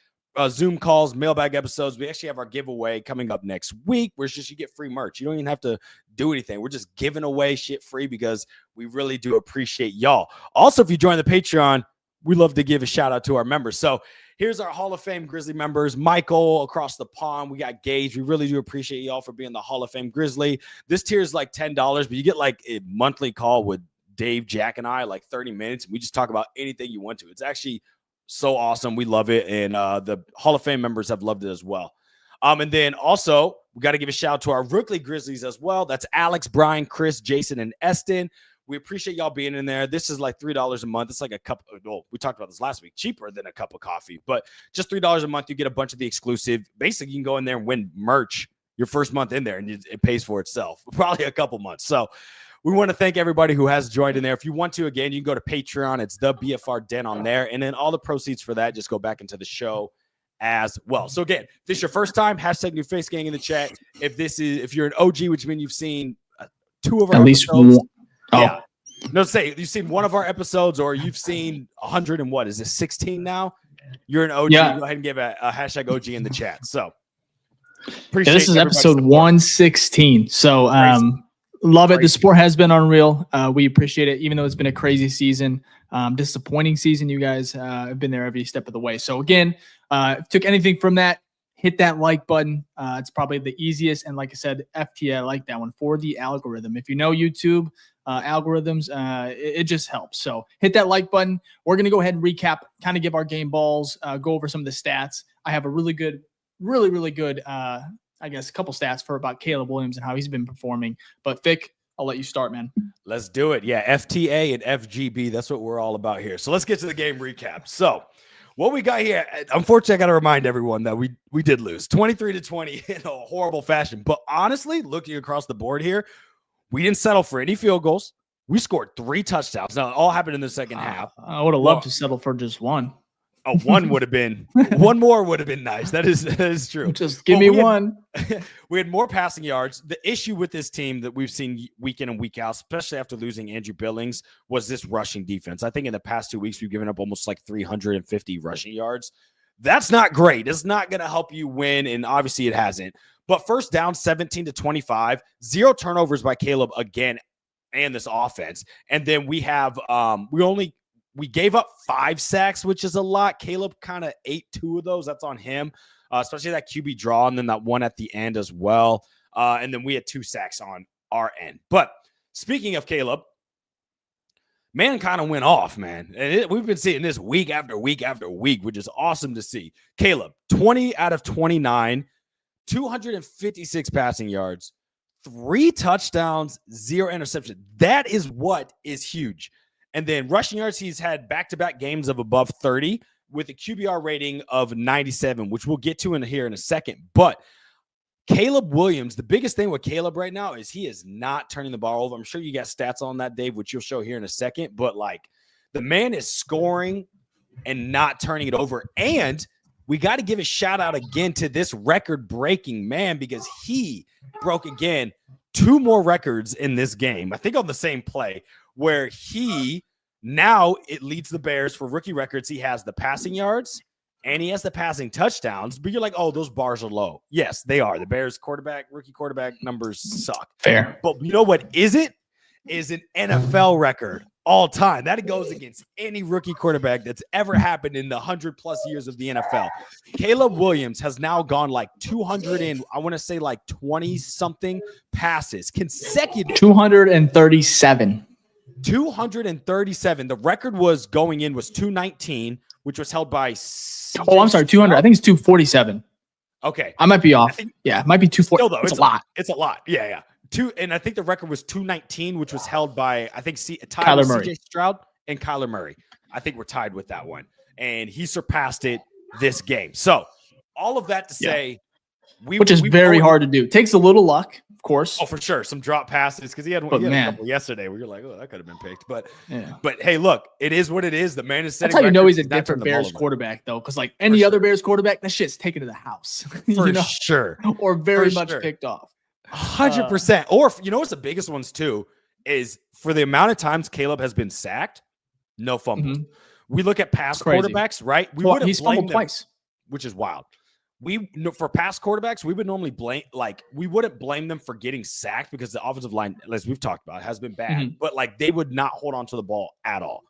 Zoom calls, mailbag episodes. We actually have our giveaway coming up next week where it's just you get free merch. You don't even have to do anything. We're just giving away shit free because we really do appreciate y'all. Also, if you join the Patreon, we love to give a shout out to our members. So here's our Hall of Fame Grizzly members. Michael across the pond. We got Gage. We really do appreciate y'all for being the Hall of Fame Grizzly. This tier is like $10, but you get like a monthly call with Dave, Jack, and I, like 30 minutes. We just talk about anything you want to. It's actually so awesome. We love it. And the Hall of Fame members have loved it as well. And then also, we got to give a shout out to our Rookley Grizzlies as well. That's Alex, Brian, Chris, Jason, and Eston. We appreciate y'all being in there. This is like $3 a month. It's like a cup. Well, we talked about this last week. Cheaper than a cup of coffee, but just $3 a month. You get a bunch of the exclusive. Basically, you can go in there and win merch your first month in there, and it pays for itself. Probably a couple months. So we want to thank everybody who has joined in there. If you want to, again, you can go to Patreon. It's the BFR Den on there. And then all the proceeds for that just go back into the show as well. So again, if this is your first time, hashtag new face gang in the chat. If you're an OG, which means you've seen 2 of our episodes. One. Oh. Yeah. No, say you've seen 1 of our episodes or you've seen 100 and what is this 16 now? You're an OG. Yeah. Go ahead and give a hashtag OG in the chat. So appreciate this is episode 116. So love it. The support has been unreal. We appreciate it, even though it's been a crazy season, disappointing season. You guys have been there every step of the way. So again, if you took anything from that, hit that like button. It's probably the easiest. And like I said, FT, I like that one for the algorithm. If you know YouTube algorithms, it just helps. So hit that like button. We're going to go ahead and recap, kind of give our game balls, go over some of the stats. I have a really good, I guess, a couple stats for about Caleb Williams and how he's been performing. But Fick, I'll let you start, man. Let's do it. Yeah, FTA and FGB. That's what we're all about here. So let's get to the game recap. So what we got here, unfortunately, I got to remind everyone that we did lose 23-20 in a horrible fashion. But honestly, looking across the board here, we didn't settle for any field goals. We scored 3 touchdowns. Now, it all happened in the second half. I would have loved to settle for just one. Oh, one would have been one more would have been nice. That is true. Just give me one. We had more passing yards. The issue with this team that we've seen week in and week out, especially after losing Andrew Billings, was this rushing defense. I think in the past 2 weeks, we've given up almost like 350 rushing yards. That's not great. It's not going to help you win, and obviously it hasn't. But first down, 17-25, 0 turnovers by Caleb again and this offense. And then we have we gave up 5 sacks, which is a lot. Caleb kind of ate 2 of those. That's on him, especially that QB draw and then that one at the end as well. And then we had 2 sacks on our end. But speaking of Caleb, man kind of went off, man. And we've been seeing this week after week after week, which is awesome to see. Caleb, 20 out of 29, 256 passing yards, 3 touchdowns, 0 interception. That is what is huge. And then rushing yards, he's had back-to-back games of above 30 with a QBR rating of 97, which we'll get to here in a second. But Caleb Williams, the biggest thing with Caleb right now is he is not turning the ball over. I'm sure you got stats on that, Dave, which you'll show here in a second. But, like, the man is scoring and not turning it over. And we got to give a shout-out again to this record-breaking man because he broke, again, 2 more records in this game, I think on the same play, where it leads the Bears for rookie records. He has the passing yards and he has the passing touchdowns, but you're like, oh, those bars are low. Yes, they are. The Bears rookie quarterback numbers suck. Fair. But you know what is it? Is an NFL record all time. That goes against any rookie quarterback that's ever happened in the 100+ years of the NFL. Caleb Williams has now gone like 200 and I want to say like 20 something passes consecutive. 237. 237. The record was going in was 219, which was held by. Oh, I'm sorry, 200. I think it's 247. Okay, I might be off. Yeah, it might be 240. Still, though, it's a lot. It's a lot. Yeah. And I think the record was 219, which was held by Kyler Murray, CJ Stroud and Kyler Murray. I think we're tied with that one, and he surpassed it this game. So all of that to say, which is very hard to do. Takes a little luck, of course. Oh, for sure, some drop passes because he had a couple yesterday where you're like, oh, that could have been picked. But hey, look, it is what it is. The man is setting. That's how you know he's a different Bears quarterback, though, because like any other Bears quarterback, that shit's taken to the house for sure, or very much picked off. 100%. Or you know what's the biggest ones too is for the amount of times Caleb has been sacked, no fumbles. Mm-hmm. We look at past quarterbacks, right? He's fumbled twice, which is wild. For past quarterbacks, we would normally we wouldn't blame them for getting sacked because the offensive line, as we've talked about, has been bad. Mm-hmm. But like they would not hold on to the ball at all.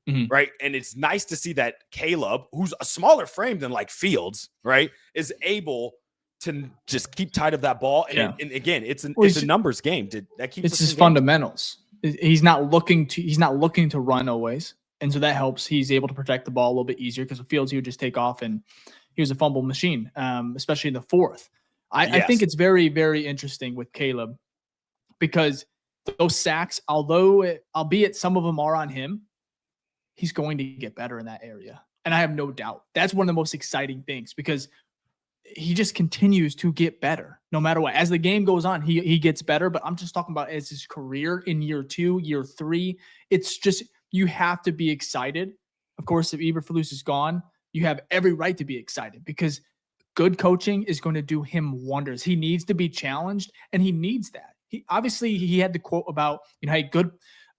Mm-hmm. Right. And it's nice to see that Caleb, who's a smaller frame than like Fields, right, is able to just keep tight of that ball. And again, it's a numbers game. It's his fundamentals. He's not looking to run always. And so that helps. He's able to protect the ball a little bit easier because with Fields, he would just take off and he was a fumble machine, especially in the fourth. I think it's very, very interesting with Caleb because those sacks, albeit some of them are on him, he's going to get better in that area. And I have no doubt. That's one of the most exciting things because he just continues to get better no matter what. As the game goes on, he gets better, but I'm just talking about as his career in year 2, year 3. It's just, you have to be excited. Of course, if Eberflus is gone, you have every right to be excited because good coaching is going to do him wonders. He needs to be challenged, and he needs that. He had the quote about, hey,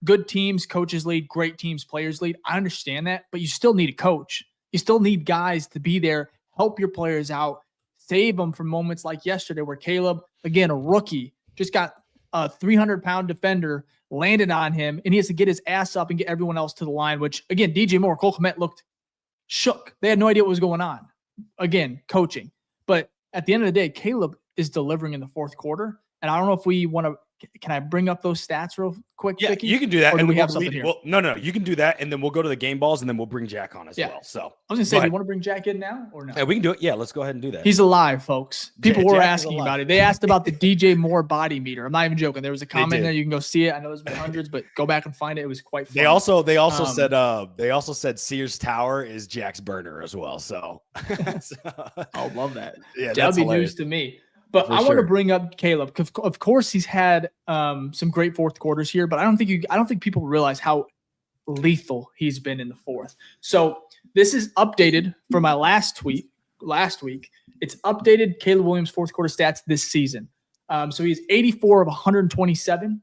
good teams, coaches lead, great teams, players lead. I understand that, but you still need a coach. You still need guys to be there, help your players out, save them from moments like yesterday where Caleb, again, a rookie, just got a 300-pound defender landed on him, and he has to get his ass up and get everyone else to the line, which, again, DJ Moore, Cole Kmet looked shook. They had no idea what was going on. Again, coaching. But at the end of the day, Caleb is delivering in the fourth quarter, and I don't know if we want to – can I bring up those stats real quick, Yeah, Ficky? you can do that. Or do and we we'll have something here? Well, no, you can do that, and then we'll go to the game balls, and then we'll bring Jack on as well. So I was going to say, do you want to bring Jack in now or no? Yeah, we can do it. Yeah, let's go ahead and do that. He's alive, folks. People were Jack is asking alive. about it. They asked about the DJ Moore body meter. I'm not even joking. There was a comment there. You can go see it. I know there's been hundreds, but go back and find it. It was quite fun. They also said Sears Tower is Jack's burner as well. So I love that. Yeah, that would be news to me. But I want to bring up Caleb because, of course, he's had some great fourth quarters here. But I don't think people realize how lethal he's been in the fourth. So this is updated for my last tweet last week. It's updated Caleb Williams fourth quarter stats this season. So he's 84 of 127.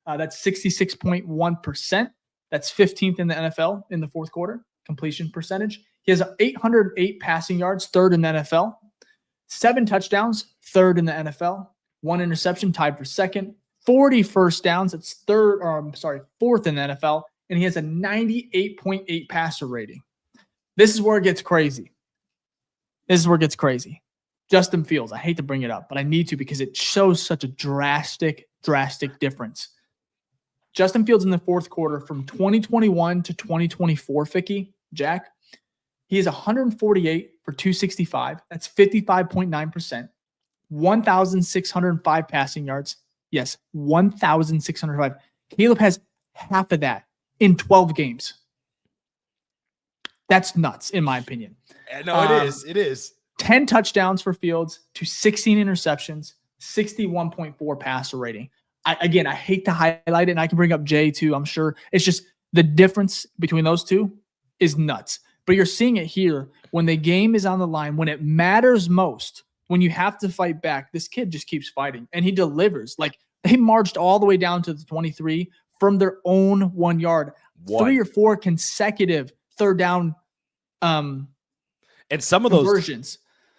That's 66.1%. That's 15th in the NFL in the fourth quarter completion percentage. He has 808 passing yards, third in the NFL. 7 touchdowns, third in the NFL. 1 interception, tied for second. 40 first downs, that's fourth in the NFL. And he has a 98.8 passer rating. This is where it gets crazy. Justin Fields, I hate to bring it up, but I need to because it shows such a drastic difference. Justin Fields in the fourth quarter from 2021 to 2024, Ficky, Jack, he is 148 for 265. That's 55.9%. 1,605 passing yards. Yes, 1,605. Caleb has half of that in 12 games. That's nuts, in my opinion. No, it is. It is. 10 touchdowns for Fields to 16 interceptions, 61.4 passer rating. I hate to highlight it, and I can bring up Jay too, I'm sure. It's just the difference between those two is nuts. But you're seeing it here when the game is on the line, when it matters most, when you have to fight back, this kid just keeps fighting, and he delivers. Like, they marched all the way down to the 23 from their own 1 yard. 3 or 4 consecutive third down and some of those conversions.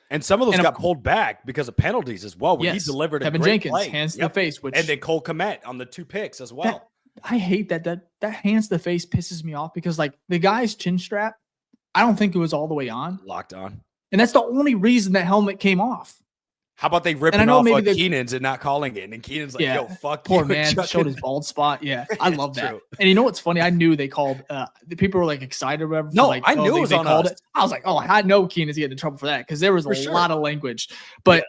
And some of those got pulled back because of penalties as well. He delivered a Kevin great Jenkins, play. hands to the face. And then Cole Kmet on the 2 picks as well. I hate that hands to the face pisses me off because, like, the guy's chin strap, I don't think it was all the way on. Locked on. And that's the only reason that helmet came off. How about they ripping off Keenan's and not calling it? And Keenan's like, yo, fuck poor you. Man showed his bald spot. Yeah, I love that. True. And you know what's funny? I knew they called the people were like excited or whatever. No, like, I knew it was on us. I was like, I know Keenan's getting in trouble for that because there was a lot of language. But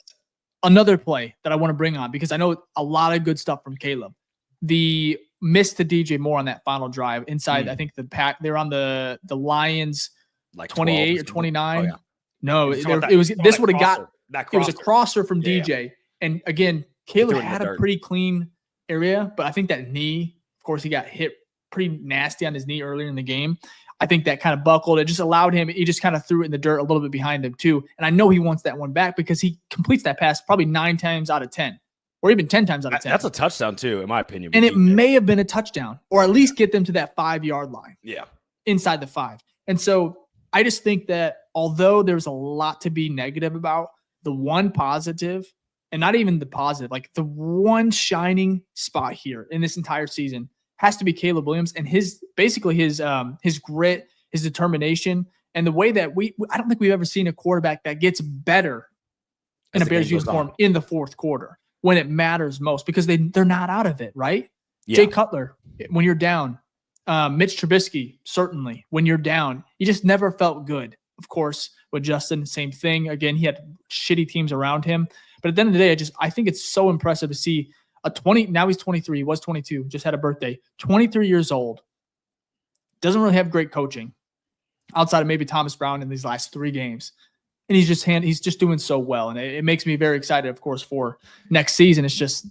another play that I want to bring on because I know a lot of good stuff from Caleb. The miss to DJ Moore on that final drive inside, I think the pack, they're on the Lions like 28 or 29. Oh, yeah. No, it was this would have got it was a crosser from DJ. And again, Caleb had a pretty clean area, but I think that knee, of course, he got hit pretty nasty on his knee earlier in the game. I think that kind of buckled. It just allowed him, he just kind of threw it in the dirt a little bit behind him too. And I know he wants that one back because he completes that pass probably 9 times out of 10. Or even 10 times out of 10. That's a touchdown too, in my opinion. And it may have been a touchdown or at least get them to that 5-yard line. Yeah. Inside the 5. And so I just think that although there's a lot to be negative about, the one positive, and not even the positive, like the one shining spot here in this entire season has to be Caleb Williams and his grit, his determination, and the way that I don't think we've ever seen a quarterback that gets better in a Bears uniform in the fourth quarter when it matters most because they're not out of it, right? Yeah. Jay Cutler, when you're down, Mitch Trubisky, certainly when you're down, you just never felt good. Of course, with Justin, same thing. Again, he had shitty teams around him. But at the end of the day, I think it's so impressive to see now he's 23, he was 22, just had a birthday, 23 years old, doesn't really have great coaching outside of maybe Thomas Brown in these last 3 games. and he's just doing so well. And it makes me very excited, of course, for next season. It's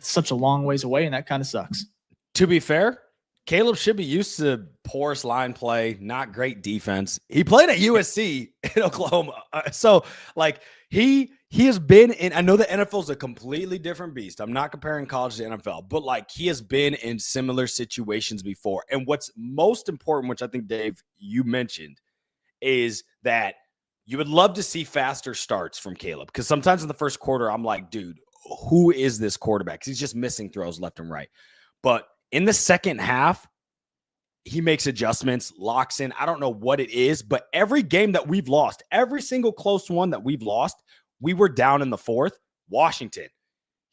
such a long ways away, and that kind of sucks. To be fair, Caleb should be used to porous line play, not great defense. He played at USC in Oklahoma. So like he has been in, I know the NFL is a completely different beast. I'm not comparing college to NFL, but like he has been in similar situations before. And what's most important, which I think, Dave, you mentioned, is that you would love to see faster starts from Caleb. Because sometimes in the first quarter, I'm like, dude, who is this quarterback? 'Cause he's just missing throws left and right. But in the second half, he makes adjustments, locks in. I don't know what it is, but every game that we've lost, every single close one that we've lost, we were down in the fourth. Washington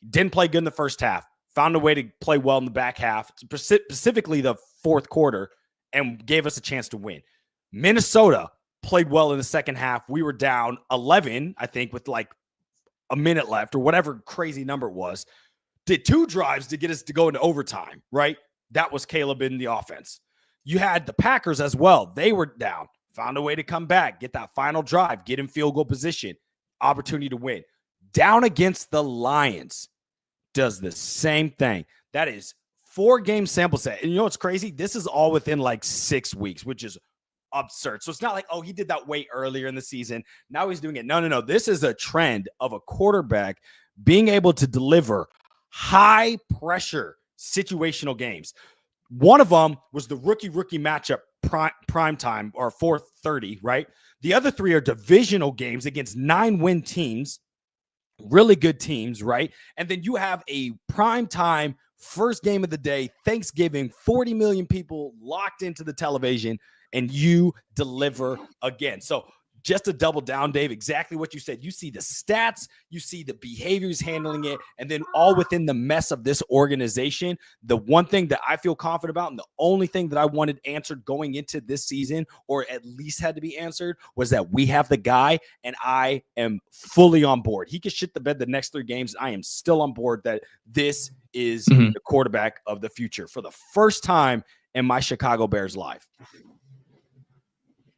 didn't play good in the first half, found a way to play well in the back half, specifically the fourth quarter, and gave us a chance to win. Minnesota played well in the second half. We were down 11, I think, with like a minute left or whatever crazy number it was. Did 2 drives to get us to go into overtime, right? That was Caleb in the offense. You had the Packers as well. They were down, found a way to come back, get that final drive, get in field goal position, opportunity to win. Down against the Lions does the same thing. That is 4-game sample set. And you know what's crazy? This is all within like 6 weeks, which is absurd. So it's not like, oh, he did that way earlier in the season. Now he's doing it. No. This is a trend of a quarterback being able to deliver high pressure situational games. One of them was the rookie matchup prime time or 4:30, right? The other 3 are divisional games against 9-win teams, really good teams, right? And then you have a prime time first game of the day, Thanksgiving, 40 million people locked into the television, and you deliver again. So just to double down, Dave, exactly what you said. You see the stats, you see the behaviors handling it, and then all within the mess of this organization. The one thing that I feel confident about, and the only thing that I wanted answered going into this season, or at least had to be answered, was that we have the guy, and I am fully on board. He could shit the bed the next 3 games. I am still on board that this is the quarterback of the future for the first time in my Chicago Bears life.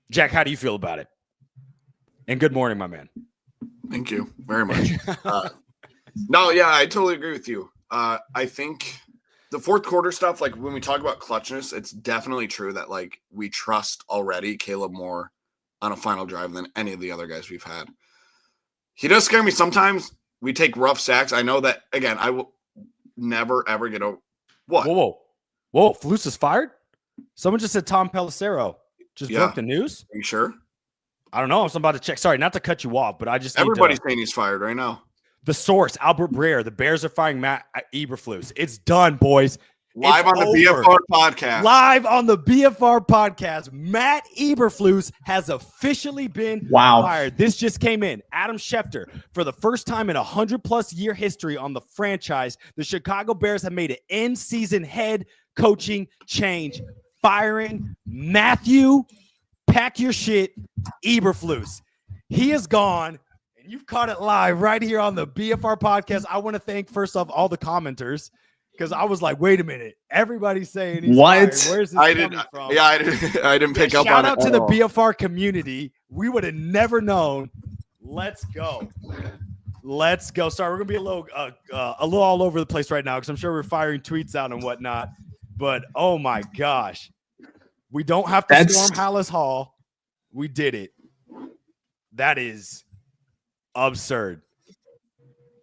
Jack, how do you feel about it? And good morning, my man. Thank you very much. No, yeah, I totally agree with you. I think the fourth quarter stuff, like when we talk about clutchness, it's definitely true that like we trust already Caleb more on a final drive than any of the other guys we've had. He does scare me sometimes. We take rough sacks. I know that, again, I will never, ever get over. What? Whoa. Flus is fired? Someone just said Tom Pelissero just broke the news. Are you sure? I don't know. I'm about to check. Sorry, not to cut you off, but I just everybody's saying he's fired right now. The source, Albert Breer, the Bears are firing Matt Eberflus. It's done, boys. Live on the BFR podcast. Live on the BFR podcast. Matt Eberflus has officially been fired. This just came in. Adam Schefter, for the first time in 100-plus year history on the franchise, the Chicago Bears have made an in-season head coaching change, firing Matthew Pack your shit, Eberflus. He is gone, and you've caught it live right here on the BFR podcast. I want to thank, first off, all the commenters, because I was like, wait a minute. Everybody's saying he's fired. Where's this coming from? Yeah, I didn't pick up on it. Shout out to the BFR community. We would have never known. Let's go. Sorry, we're going to be a little all over the place right now because I'm sure we're firing tweets out and whatnot. But, oh, my gosh. We don't have to storm Hallis Hall. We did it. That is absurd.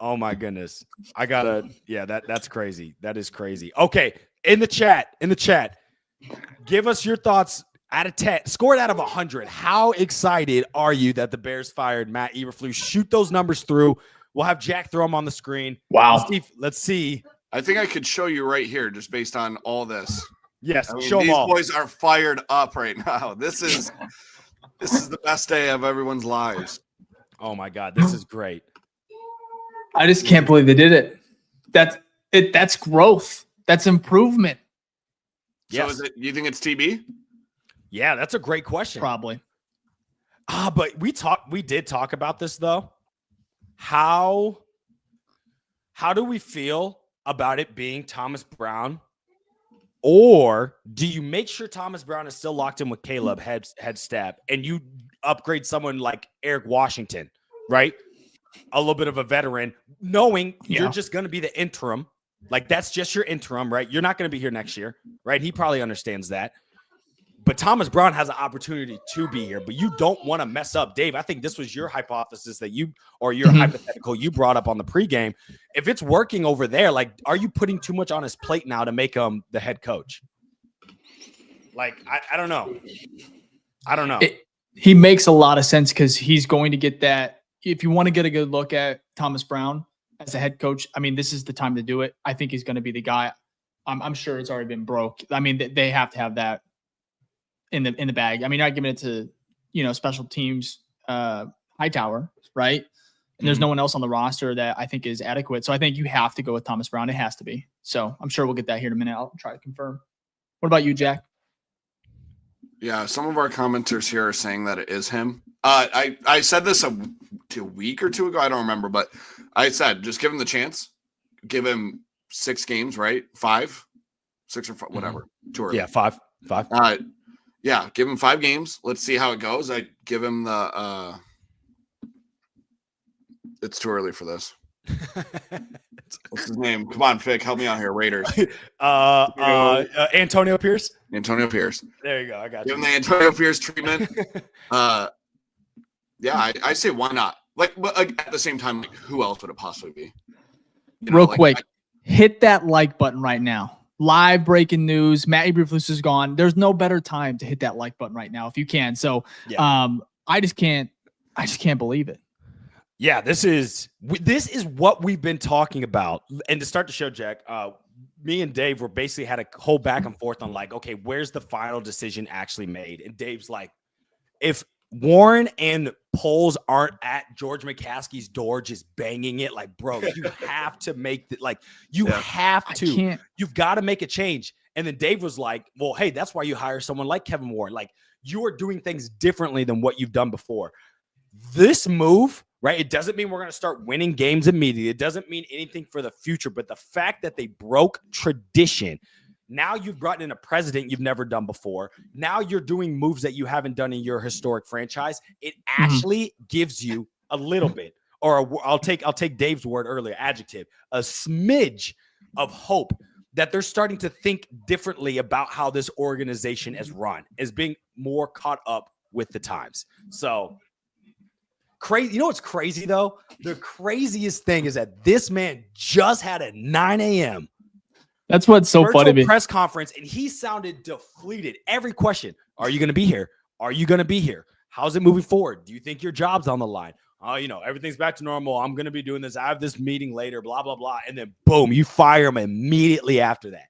Oh my goodness. That's crazy. That is crazy. Okay. In the chat, give us your thoughts out of 10. Score it out of 100. How excited are you that the Bears fired Matt Eberflus? Shoot those numbers through. We'll have Jack throw them on the screen. Wow. Let's see. I think I could show you right here just based on all this. Yes, show these boys are fired up right now. This is the best day of everyone's lives. Oh my God, this is great. I just can't believe they did it. That's growth. That's improvement. Yes. So you think it's TB? Yeah, that's a great question. Probably. But we did talk about this though. How do we feel about it being Thomas Brown? Or do you make sure Thomas Brown is still locked in with Caleb head stab, and you upgrade someone like Eric Washington, right? A little bit of a veteran, knowing you're just going to be the interim. Like, that's just your interim, right? You're not going to be here next year, right? He probably understands that. But Thomas Brown has an opportunity to be here, but you don't want to mess up. Dave, I think this was your hypothesis that your hypothetical you brought up on the pregame. If it's working over there, like, are you putting too much on his plate now to make him the head coach? Like, I don't know. I don't know. He makes a lot of sense because he's going to get that. If you want to get a good look at Thomas Brown as a head coach, I mean, this is the time to do it. I think he's going to be the guy. I'm sure it's already been broke. I mean, they have to have that in the bag. I mean, you're not giving it to, special teams, Hightower, right? And there's no one else on the roster that I think is adequate. So I think you have to go with Thomas Brown. It has to be. So I'm sure we'll get that here in a minute. I'll try to confirm. What about you, Jack? Yeah, some of our commenters here are saying that it is him. I said this a week or two ago. I don't remember, but I said just give him the chance. Give him 6 games, right? 5, 6 or 5, whatever. Too early. Yeah, 5. Yeah, give him 5 games. Let's see how it goes. I give him the. It's too early for this. What's his name? Come on, Fick, help me out here. Raiders. Antonio Pierce. Antonio Pierce. There you go. I got Give you. him the Antonio Pierce treatment. Yeah, I say why not? But at the same time, who else would it possibly be? Real quick, hit that like button right now. Live breaking news. Matt Eberflus is gone. There's no better time to hit that like button right now if you can. So, I just can't believe it. Yeah, this is what we've been talking about. And to start the show, Jack, me and Dave were basically had a whole back and forth on like, okay, where's the final decision actually made? And Dave's like, if Warren and Poles aren't at George McCaskey's door just banging it, like, bro, you have to make the, like, you have to. You've got to make a change. And then Dave was like, well, hey, that's why you hire someone like Kevin Warren. Like, you are doing things differently than what you've done before. This move, right? It doesn't mean we're going to start winning games immediately. It doesn't mean anything for the future. But the fact that they broke tradition, now you've brought in a president you've never done before. Now you're doing moves that you haven't done in your historic franchise. It actually gives you a little bit, or I'll take Dave's word earlier, adjective, a smidge of hope that they're starting to think differently about how this organization is run, is being more caught up with the times. So crazy. You know what's crazy though? The craziest thing is that this man just had a 9 a.m. That's what's so funny to me. Press conference, and he sounded deflated. Every question: are you going to be here? Are you going to be here? How's it moving forward? Do you think your job's on the line? Oh, everything's back to normal. I'm going to be doing this. I have this meeting later. Blah blah blah. And then boom, you fire him immediately after that.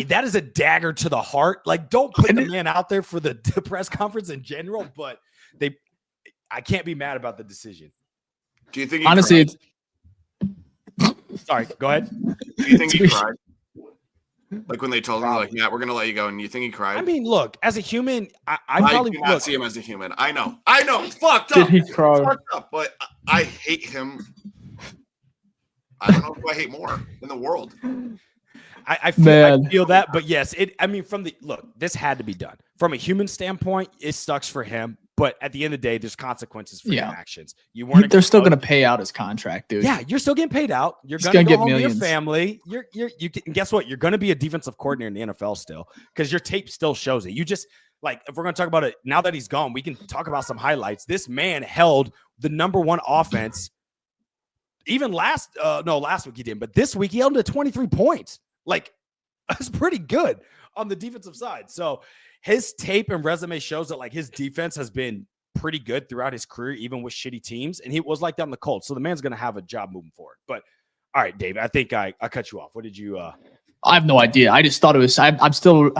That is a dagger to the heart. Like, don't put the man out there for the press conference in general. But I can't be mad about the decision. Do you think? Honestly, sorry, go ahead. Do you think he cried? Like when they told him, like, yeah, we're gonna let you go, and you think he cried? I mean, look, as a human, I probably do not see him as a human. I know, it's fucked up. Did he cry? It's fucked up, but I hate him. I don't know who I hate more in the world. I feel that, but yes, this had to be done from a human standpoint. It sucks for him. But at the end of the day, there's consequences for your actions. They're still going to pay out his contract, dude. Yeah, you're still getting paid out. You're going to go home to your family. And guess what? You're going to be a defensive coordinator in the NFL still, because your tape still shows it. You just, like, if we're going to talk about it now that he's gone, we can talk about some highlights. This man held the number 1 offense. Even last week he didn't, but this week he held it to 23 points. Like, that's pretty good on the defensive side. So his tape and resume shows that, like, his defense has been pretty good throughout his career, even with shitty teams. And he was like that on the Colts. So the man's going to have a job moving forward. But all right, Dave, I think I cut you off. What did you? I have no idea. I just thought it was. I'm still.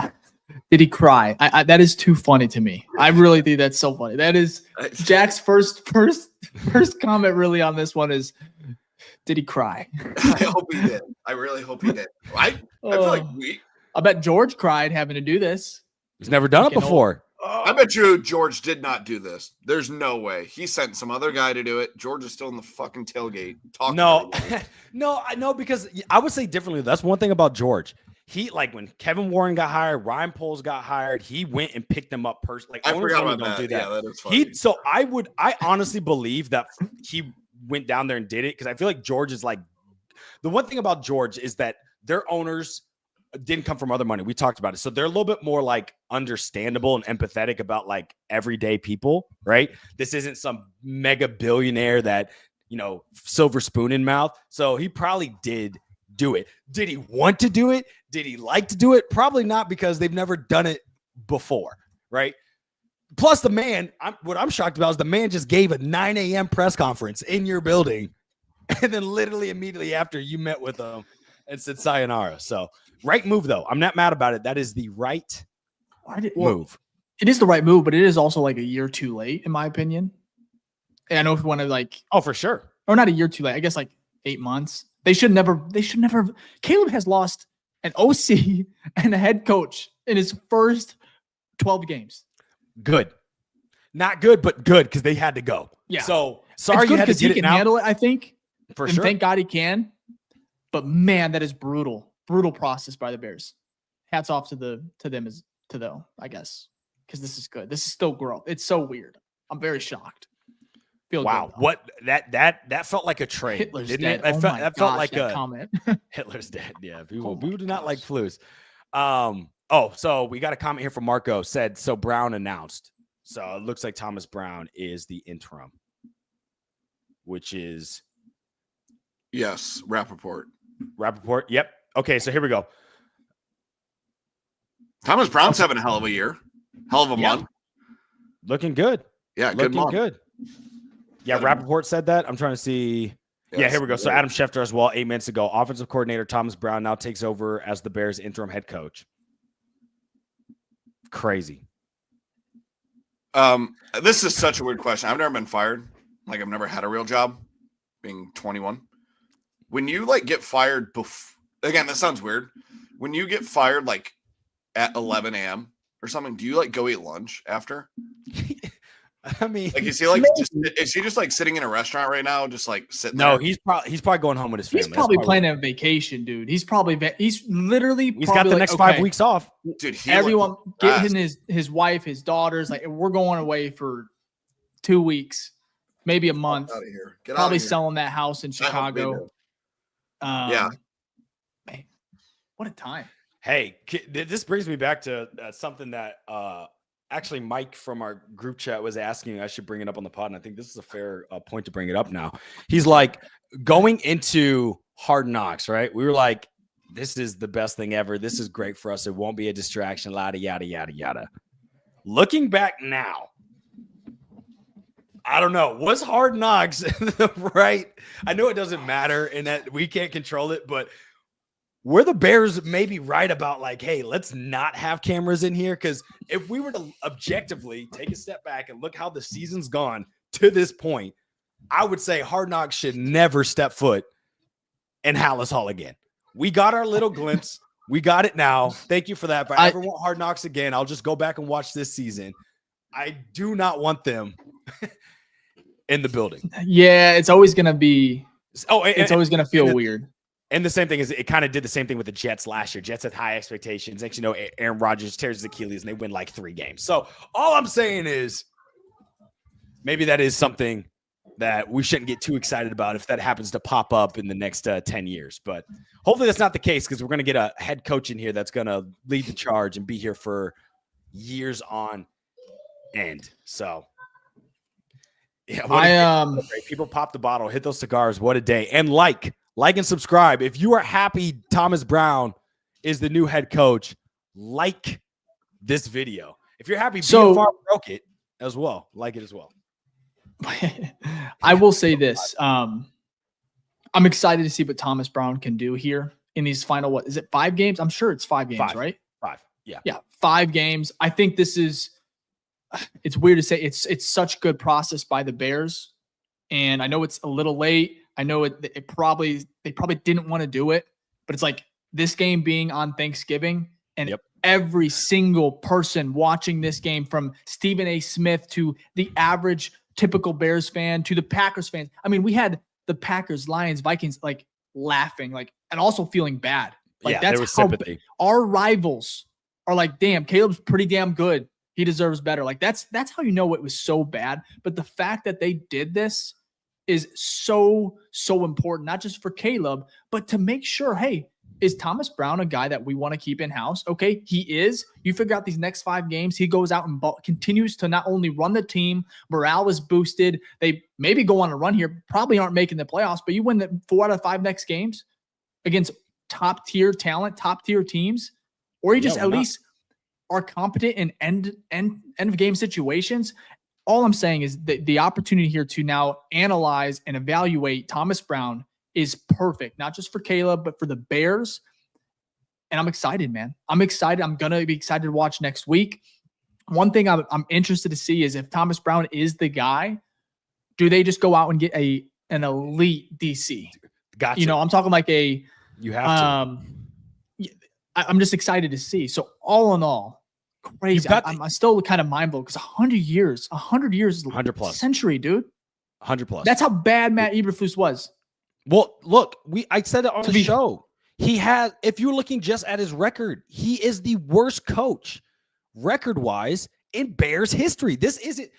Did he cry? That is too funny to me. I really think that's so funny. That is Jack's first comment really on this one is, did he cry? I hope he did. I really hope he did. I feel like I bet George cried having to do this. He's never done it before. I bet you George did not do this. There's no way. He sent some other guy to do it. George is still in the fucking tailgate talking. No, I know, because I would say differently. That's one thing about George. He like when Kevin Warren got hired, Ryan Poles got hired, he went and picked them up personally. Like I owners forgot only about don't that. do that. Yeah, that is funny. So I honestly believe that he went down there and did it because I feel like George is like the one thing about George is that their owners didn't come from other money. We talked about it. So they're a little bit more like understandable and empathetic about like everyday people, right? This isn't some mega billionaire that, you know, silver spoon in mouth. So he probably did do it. Did he want to do it? Did he like to do it? Probably not, because they've never done it before, right? Plus the man, what I'm shocked about is the man just gave a 9 a.m. press conference in your building. And then literally immediately after you met with him and said sayonara. So right move, though. I'm not mad about it. That is the right move. It is the right move, but it is also like a year too late, in my opinion. And I know if you want to like, oh, for sure. Or not a year too late. I guess like 8 months. They should never. Caleb has lost an OC and a head coach in his first 12 games. Good. Not good, but good because they had to go. Yeah. So sorry, it's good because he can handle it, I think. For and sure. Thank God he can. But man, that is brutal. Brutal process by the Bears. Hats off to them, I guess. Because this is good. This is still growth. It's so weird. I'm very shocked. Wow. Good, what that felt like a trade. Hitler's didn't dead. It? That felt like a comment. Hitler's dead. Yeah. People do not like flus. So we got a comment here from Marco, said, so Brown announced. So it looks like Thomas Brown is the interim, which is. Yes, Rappaport. Yep. Okay, so here we go. Thomas Brown's having a hell of a year. Hell of a month. Looking good. Yeah, good month. Good. Yeah, Rappaport said that. I'm trying to see. Yeah, here we go. So Adam Schefter as well, 8 minutes ago. Offensive coordinator Thomas Brown now takes over as the Bears' interim head coach. Crazy. This is such a weird question. I've never been fired. Like, I've never had a real job, being 21. When you like get fired again, that sounds weird. When you get fired like at 11 a.m. or something, do you like go eat lunch after? I mean, like, is he just like sitting in a restaurant right now, just like sitting there? No, he's probably going home with his family. He's probably planning a vacation, dude. He's got the next 5 weeks off. Dude, everyone getting his wife, his daughters, like we're going away for 2 weeks, maybe a month. Get out of here. Probably selling that house in Chicago. Yeah. Man, what a time. Hey, this brings me back to something that actually Mike from our group chat was asking. I should bring it up on the pod, and I think this is a fair point to bring it up now. He's like, going into Hard Knocks, right? We were like, this is the best thing ever. This is great for us. It won't be a distraction, yada, yada, yada, yada. Looking back now, I don't know. Was Hard Knocks right? I know it doesn't matter and that we can't control it, but were the Bears maybe right about like, hey, let's not have cameras in here? Because if we were to objectively take a step back and look how the season's gone to this point, I would say Hard Knocks should never step foot in Hallis Hall again. We got our little glimpse. We got it now. Thank you for that. If I ever want Hard Knocks again, I'll just go back and watch this season. I do not want them in the building. Yeah, it's always going to be it's always going to feel weird. And the same thing is it kind of did the same thing with the Jets last year. Jets had high expectations. Next, Aaron Rodgers tears his Achilles and they win like 3 games. So all I'm saying is maybe that is something that we shouldn't get too excited about if that happens to pop up in the next 10 years. But hopefully that's not the case because we're going to get a head coach in here that's going to lead the charge and be here for years on end. So yeah, people pop the bottle, hit those cigars. What a day. And like and subscribe. If you are happy Thomas Brown is the new head coach, like this video. If you're happy BFR broke it as well, like it as well. I will say this. I'm excited to see what Thomas Brown can do here in these final, what is it, 5 games? I'm sure it's 5 games, right? 5. Yeah. Yeah. 5 games. I think it's weird to say it's such good process by the Bears. And I know it's a little late. I know they probably didn't want to do it, but it's like this game being on Thanksgiving and every single person watching this game, from Stephen A. Smith to the average typical Bears fan to the Packers fans. I mean, we had the Packers, Lions, Vikings like laughing, like, and also feeling bad. Like, Yeah, that's there was how sympathy. our rivals are like, damn, Caleb's pretty damn good. He deserves better. Like, that's how you know it was so bad. But the fact that they did this is so important, not just for Caleb, but to make sure, hey, is Thomas Brown a guy that we want to keep in-house? Okay, he is. You figure out these next 5 games, he goes out and continues to not only run the team, morale is boosted. They maybe go on a run here, probably aren't making the playoffs, but you win the 4 out of 5 next games against top-tier talent, top-tier teams, or you just at least are competent in end of game situations. All I'm saying is that the opportunity here to now analyze and evaluate Thomas Brown is perfect, not just for Caleb, but for the Bears. And I'm excited, man. I'm excited. I'm going to be excited to watch next week. One thing I'm interested to see is if Thomas Brown is the guy, do they just go out and get an elite DC? Gotcha. You know, I'm talking like a, you have to. I'm just excited to see. So all in all, crazy. I'm still kind of mind blown because 100 years is 100 plus century, dude. 100 plus. That's how bad Matt Eberflus was. Well, look, I said it on the show. He has, if you're looking just at his record, he is the worst coach record-wise in Bears history. It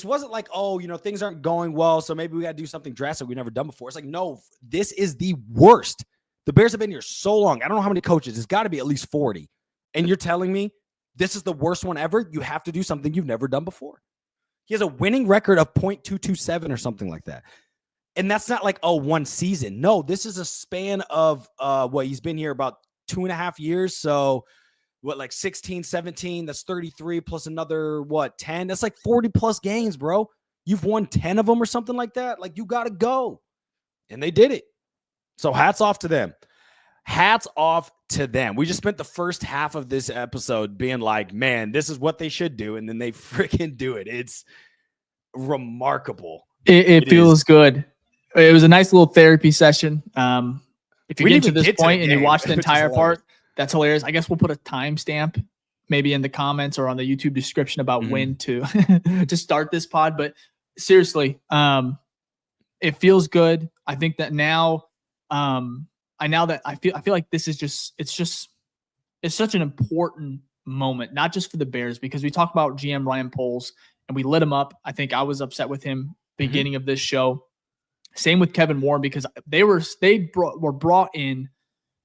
wasn't like, oh, you know, things aren't going well, so maybe we got to do something drastic we've never done before. It's like, no, this is the worst. The Bears have been here so long. I don't know how many coaches. It's got to be at least 40. And you're telling me this is the worst one ever? You have to do something you've never done before. He has a winning record of .227 or something like that. And that's not like, oh, one season. No, this is a span of he's been here about 2.5 years. So like 16, 17, that's 33 plus another 10. That's like 40 plus games, bro. You've won 10 of them or something like that. Like, you got to go. And they did it. So hats off to them. Hats off to them. We just spent the first half of this episode being like, man, this is what they should do. And then they freaking do it. It's remarkable. It feels good. It was a nice little therapy session. If you get to this point and you watch the entire part, that's hilarious. I guess we'll put a timestamp maybe in the comments or on the YouTube description about when to start this pod. But seriously, it feels good. I think that now, I feel like this is it's such an important moment, not just for the Bears, because we talk about GM Ryan Poles and we lit him up. I think I was upset with him beginning of this show. Same with Kevin Warren, because they were brought in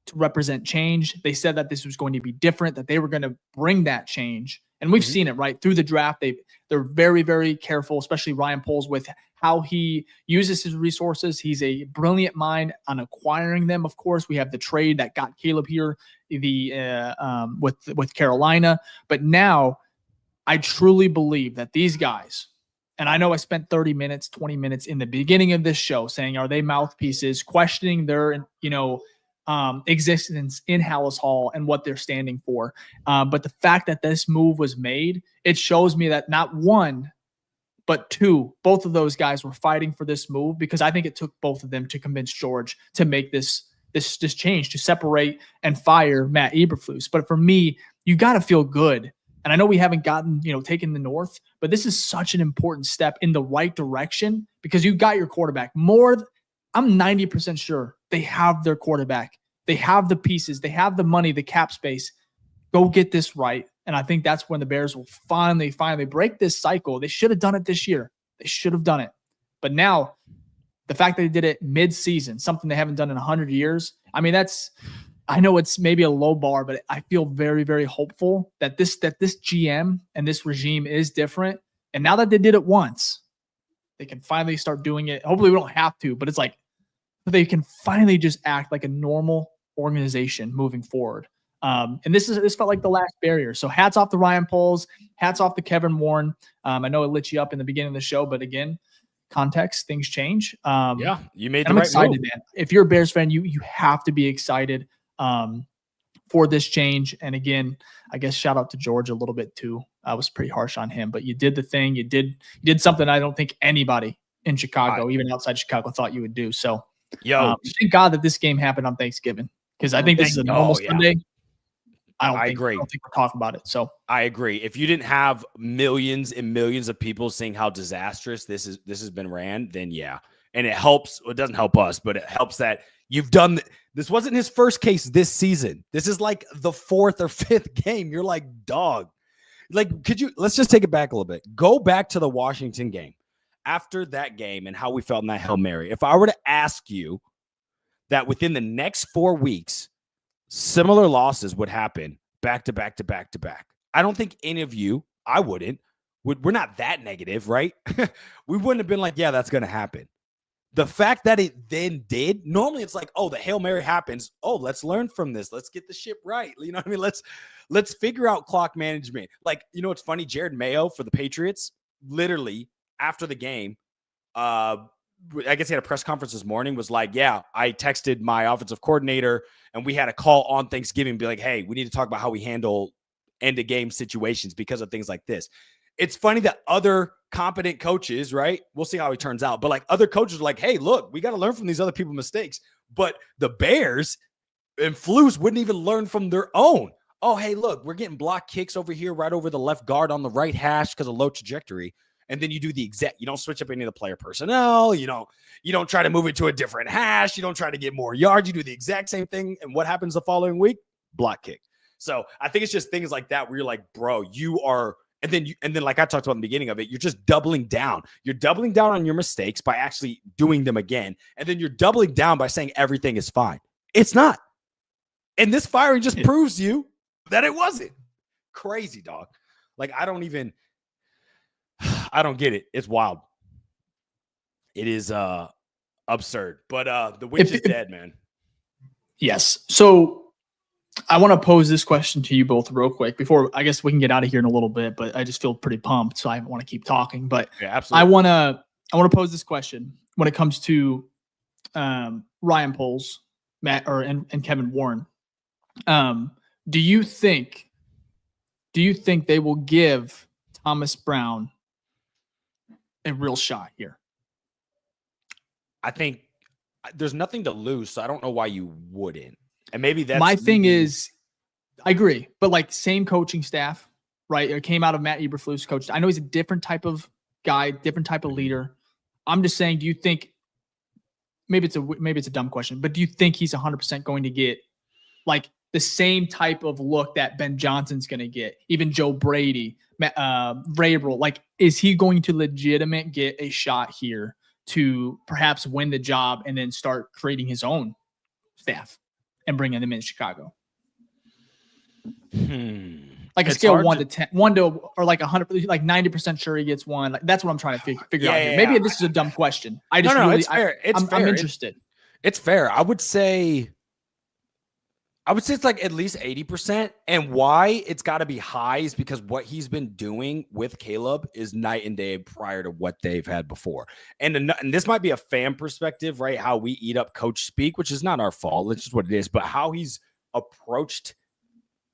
to represent change. They said that this was going to be different, that they were going to bring that change. And we've seen it right through the draft. They're very, very careful, especially Ryan Poles, with how he uses his resources. He's a brilliant mind on acquiring them. Of course, we have the trade that got Caleb here, with Carolina. But now I truly believe that these guys, and I know I spent 30 minutes, 20 minutes in the beginning of this show saying, are they mouthpieces, questioning their, existence in Hallis Hall and what they're standing for. But the fact that this move was made, it shows me that not one, but two, both of those guys were fighting for this move, because I think it took both of them to convince George to make this change, to separate and fire Matt Eberflus. But for me, you got to feel good. And I know we haven't taken the North, but this is such an important step in the right direction, because you got your quarterback. I'm 90% sure they have their quarterback. They have the pieces. They have the money, the cap space. Go get this right. And I think that's when the Bears will finally break this cycle. They should have done it this year. They should have done it. But now, the fact that they did it mid-season, something they haven't done in 100 years, I mean, I know it's maybe a low bar, but I feel very, very hopeful that this GM and this regime is different. And now that they did it once, they can finally start doing it. Hopefully we don't have to, but it's like they can finally just act like a normal organization moving forward. And this felt like the last barrier. So hats off to Ryan Poles, hats off to Kevin Warren. I know it lit you up in the beginning of the show, but again, context, things change. You made the I'm right excited, move. man. If you're a Bears fan, you have to be excited for this change. And again, I guess shout out to George a little bit too. I was pretty harsh on him, but you did the thing. You did something I don't think anybody in Chicago, even outside Chicago, thought you would do. So, thank God that this game happened on Thanksgiving, because I think this is a normal Sunday. I agree. I don't think we're talking about it. So I agree. If you didn't have millions and millions of people seeing how disastrous this has been ran, then yeah, And it helps. Well, it doesn't help us, but it helps that you've done. This wasn't his first case this season. This is like the 4th or 5th game. You're like, dog. Like, let's just take it back a little bit. Go back to the Washington game. After that game and how we felt in that Hail Mary. If I were to ask you that within the next 4 weeks, similar losses would happen back to back to back to back. I don't think any of you, I wouldn't, we're not that negative, right? We wouldn't have been like, yeah, that's going to happen. The fact that it then did, normally it's like, oh, the Hail Mary happens. Oh, let's learn from this. Let's get the ship right. You know what I mean? Let's figure out clock management. Like, you know, it's funny. Jared Mayo for the Patriots, literally after the game, I guess he had a press conference this morning, was like, yeah, I texted my offensive coordinator and we had a call on Thanksgiving, be like, hey, we need to talk about how we handle end of game situations because of things like this. It's funny that other competent coaches, right? We'll see how he turns out. But like other coaches are like, hey, look, we got to learn from these other people's mistakes. But the Bears and Flus wouldn't even learn from their own. Oh, hey, look, we're getting block kicks over here, right over the left guard on the right hash because of low trajectory. And then you do the exact, you don't switch up any of the player personnel. You don't try to move it to a different hash. You don't try to get more yards. You do the exact same thing. And what happens the following week? Block kick. So I think it's just things like that where you're like, bro, you are. And then like I talked about in the beginning of it, you're just doubling down. You're doubling down on your mistakes by actually doing them again. And then you're doubling down by saying everything is fine. It's not. And this firing just proves to you that it wasn't. Crazy, dog. Like, I don't get it. It's wild. It is absurd. But the witch is dead, man. Yes. So I want to pose this question to you both real quick before I guess we can get out of here in a little bit, but I just feel pretty pumped. So I want to keep talking, but yeah, absolutely. I want to pose this question when it comes to Ryan Poles, and Kevin Warren. Do you think they will give Thomas Brown a real shot here? I think there's nothing to lose, so I don't know why you wouldn't. And maybe that's my thing is, I agree, but like same coaching staff, right? It came out of Matt Eberflus coach. I know he's a different type of guy, different type of leader. I'm just saying, do you think maybe it's a dumb question, but do you think he's 100% going to get like the same type of look that Ben Johnson's going to get, even Joe Brady, Vrabel? Like, is he going to legitimate get a shot here to perhaps win the job and then start creating his own staff and bringing them in Chicago? Like a scale 1 to 10, 1 to, or like 100, like 90% sure he gets one. Like, that's what I'm trying to figure out here. Maybe this is a dumb question. I just it's fair. I'm interested. It's fair. I would say it's like at least 80%. And why it's got to be high is because what he's been doing with Caleb is night and day prior to what they've had before. And this might be a fan perspective, right? How we eat up coach speak, which is not our fault. It's just what it is. But how he's approached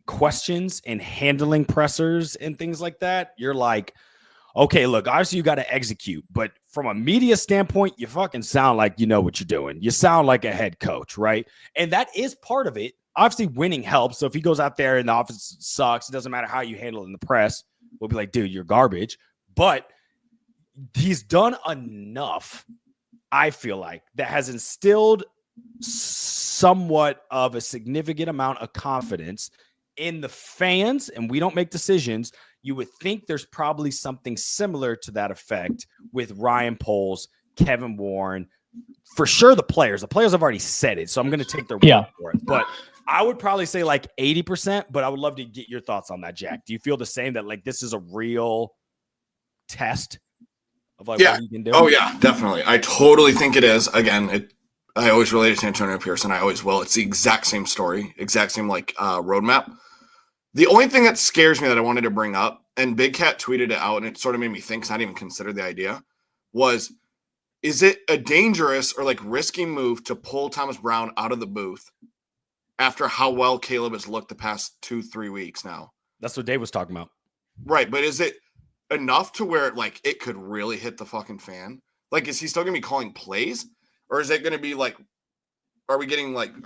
questions and handling pressers and things like that, you're like, okay, look, obviously you got to execute. But from a media standpoint, you fucking sound like you know what you're doing. You sound like a head coach, right? And that is part of it. Obviously, winning helps. So if he goes out there and the offense sucks, it doesn't matter how you handle it in the press. We'll be like, dude, you're garbage. But he's done enough, I feel like, that has instilled somewhat of a significant amount of confidence in the fans, and we don't make decisions. You would think there's probably something similar to that effect with Ryan Poles, Kevin Warren, for sure the players. The players have already said it, so I'm going to take their word for it. But I would probably say like 80%, but I would love to get your thoughts on that, Jack. Do you feel the same, that like this is a real test of like what he can do? Oh, yeah, definitely. I totally think it is. Again, I always relate it to Antonio Pearson. I always will. It's the exact same story, exact same like roadmap. The only thing that scares me that I wanted to bring up, and Big Cat tweeted it out, and it sort of made me think, 'cause I didn't even consider the idea, was, is it a dangerous or like risky move to pull Thomas Brown out of the booth after how well Caleb has looked the past 2-3 weeks now? That's what Dave was talking about. Right, but is it enough to where like it could really hit the fucking fan? Like, is he still going to be calling plays? Or is it going to be like, are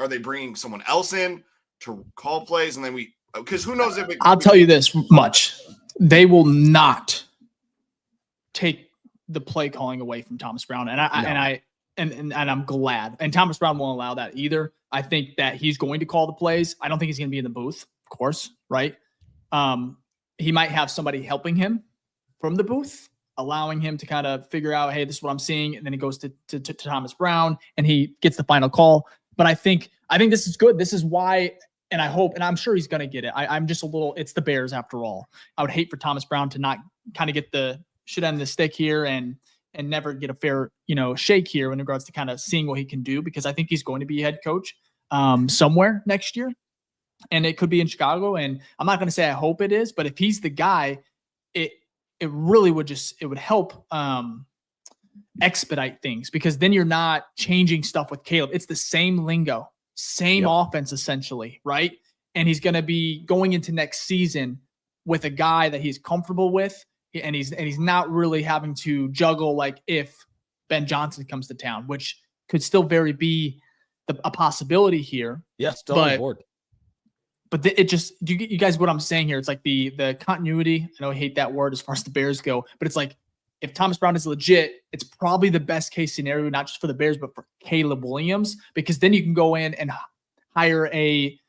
they bringing someone else in to call plays? And then because who knows if I'll tell you this much. They will not take the play calling away from Thomas Brown. And and I'm glad. And Thomas Brown won't allow that either. I think that he's going to call the plays. I don't think he's going to be in the booth, of course, right? He might have somebody helping him from the booth, allowing him to kind of figure out, hey, this is what I'm seeing. And then he goes to Thomas Brown and he gets the final call. But I think this is good. This is why, and I hope, and I'm sure he's going to get it. I'm just a little, it's the Bears after all. I would hate for Thomas Brown to not kind of get the shit end of the stick here and never get a fair, shake here in regards to kind of seeing what he can do, because I think he's going to be head coach somewhere next year. And it could be in Chicago. And I'm not going to say I hope it is, but if he's the guy, it really would it would help expedite things, because then you're not changing stuff with Caleb. It's the same lingo, same offense essentially, right? And he's going to be going into next season with a guy that he's comfortable with, and he's not really having to juggle like if Ben Johnson comes to town, which could still very be a possibility here. Yeah, still on board. But it just, you guys, what I'm saying here, it's like the continuity. I know I hate that word as far as the Bears go, but it's like if Thomas Brown is legit, it's probably the best case scenario, not just for the Bears, but for Caleb Williams, because then you can go in and hire a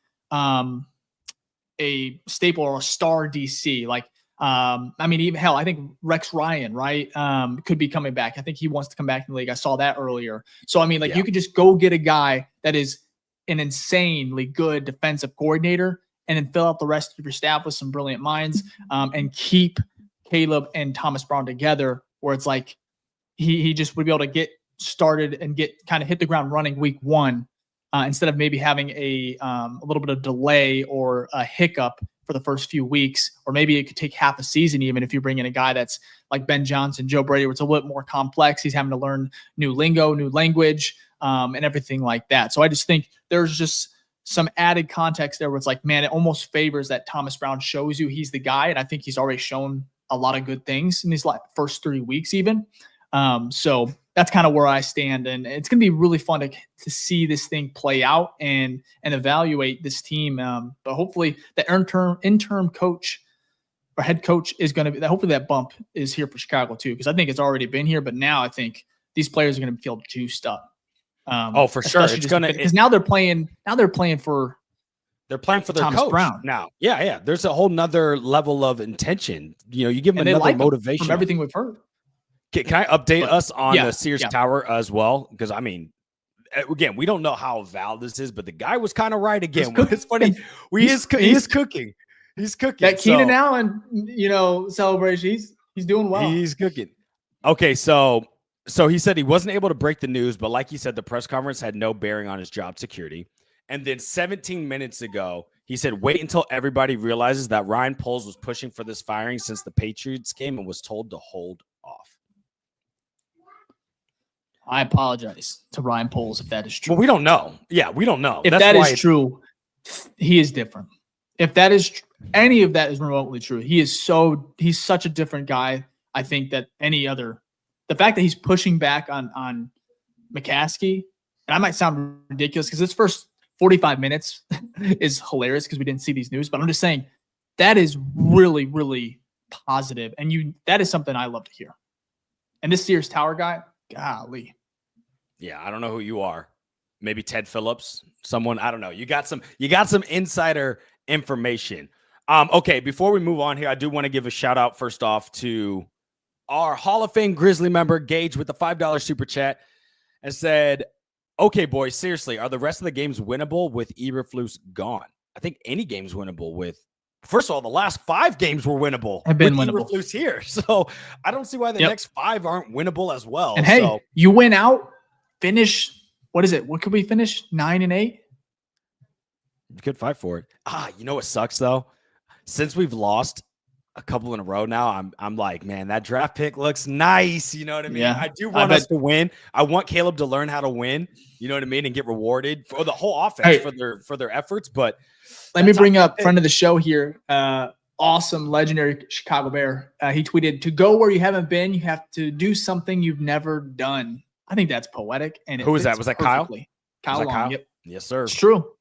staple or a star DC. Like, even hell, I think Rex Ryan, right, could be coming back. I think he wants to come back in the league. I saw that earlier. So, you could just go get a guy that is an insanely good defensive coordinator and then fill out the rest of your staff with some brilliant minds, and keep Caleb and Thomas Brown together, where it's like he just would be able to get started and get kind of hit the ground running week one, instead of maybe having a little bit of delay or a hiccup for the first few weeks, or maybe it could take half a season even if you bring in a guy that's like Ben Johnson, Joe Brady, where it's a little bit more complex. He's having to learn new lingo, new language, and everything like that. So I just think there's just some added context there where it's like, man, it almost favors that Thomas Brown shows you he's the guy. And I think he's already shown a lot of good things in these first 3 weeks even. So that's kind of where I stand. And it's going to be really fun to see this thing play out and evaluate this team. But hopefully the interim coach or head coach is going to be, hopefully that bump is here for Chicago too, because I think it's already been here, but now I think these players are going to feel juiced up. For sure. It's because now they're playing for their Thomas coach Brown now. Yeah. There's a whole nother level of intention. You give them another motivation from everything we've heard. Can I update us on the Sears Tower as well? Because again, we don't know how valid this is, but the guy was kind of right again. It's funny. He is cooking. He's cooking. That Keenan Allen, celebration. He's doing well. He's cooking. Okay, so he said he wasn't able to break the news, but like he said, the press conference had no bearing on his job security. And then 17 minutes ago, he said, wait until everybody realizes that Ryan Poles was pushing for this firing since the Patriots game and was told to hold off. I apologize to Ryan Poles if that is true. Well, we don't know. Yeah, we don't know. If that is true, he is different. If that is any of that is remotely true, he's such a different guy. I think that the fact that he's pushing back on McCaskey, and I might sound ridiculous because this first 45 minutes is hilarious because we didn't see these news, but I'm just saying that is really, really positive. And that is something I love to hear. And this Sears Tower guy, golly. Yeah, I don't know who you are. Maybe Ted Phillips, someone, I don't know. You got some insider information. Okay, before we move on here, I do want to give a shout out first off to our Hall of Fame Grizzly member, Gage, with the $5 super chat, and said, okay, boys, seriously, are the rest of the games winnable with Eberflus gone? I think any game's winnable with, first of all, the last 5 games were winnable. Have been winnable. Eberflus here. So I don't see why the next 5 aren't winnable as well. And hey, you win out, finish, what is it? What could we finish? 9-8? You could fight for it. You know what sucks though? Since we've lost a couple in a row now, I'm like, man, that draft pick looks nice. You know what I mean? Yeah. I do want us to win. I want Caleb to learn how to win. You know what I mean? And get rewarded for the whole offense for their efforts. But let me bring up friend of the show here. Awesome, legendary Chicago Bear. He tweeted, "To go where you haven't been, you have to do something you've never done." I think that's poetic. And who was that? Was that Kyle? Kyle Long. Kyle? Yep. Yes, sir. It's true.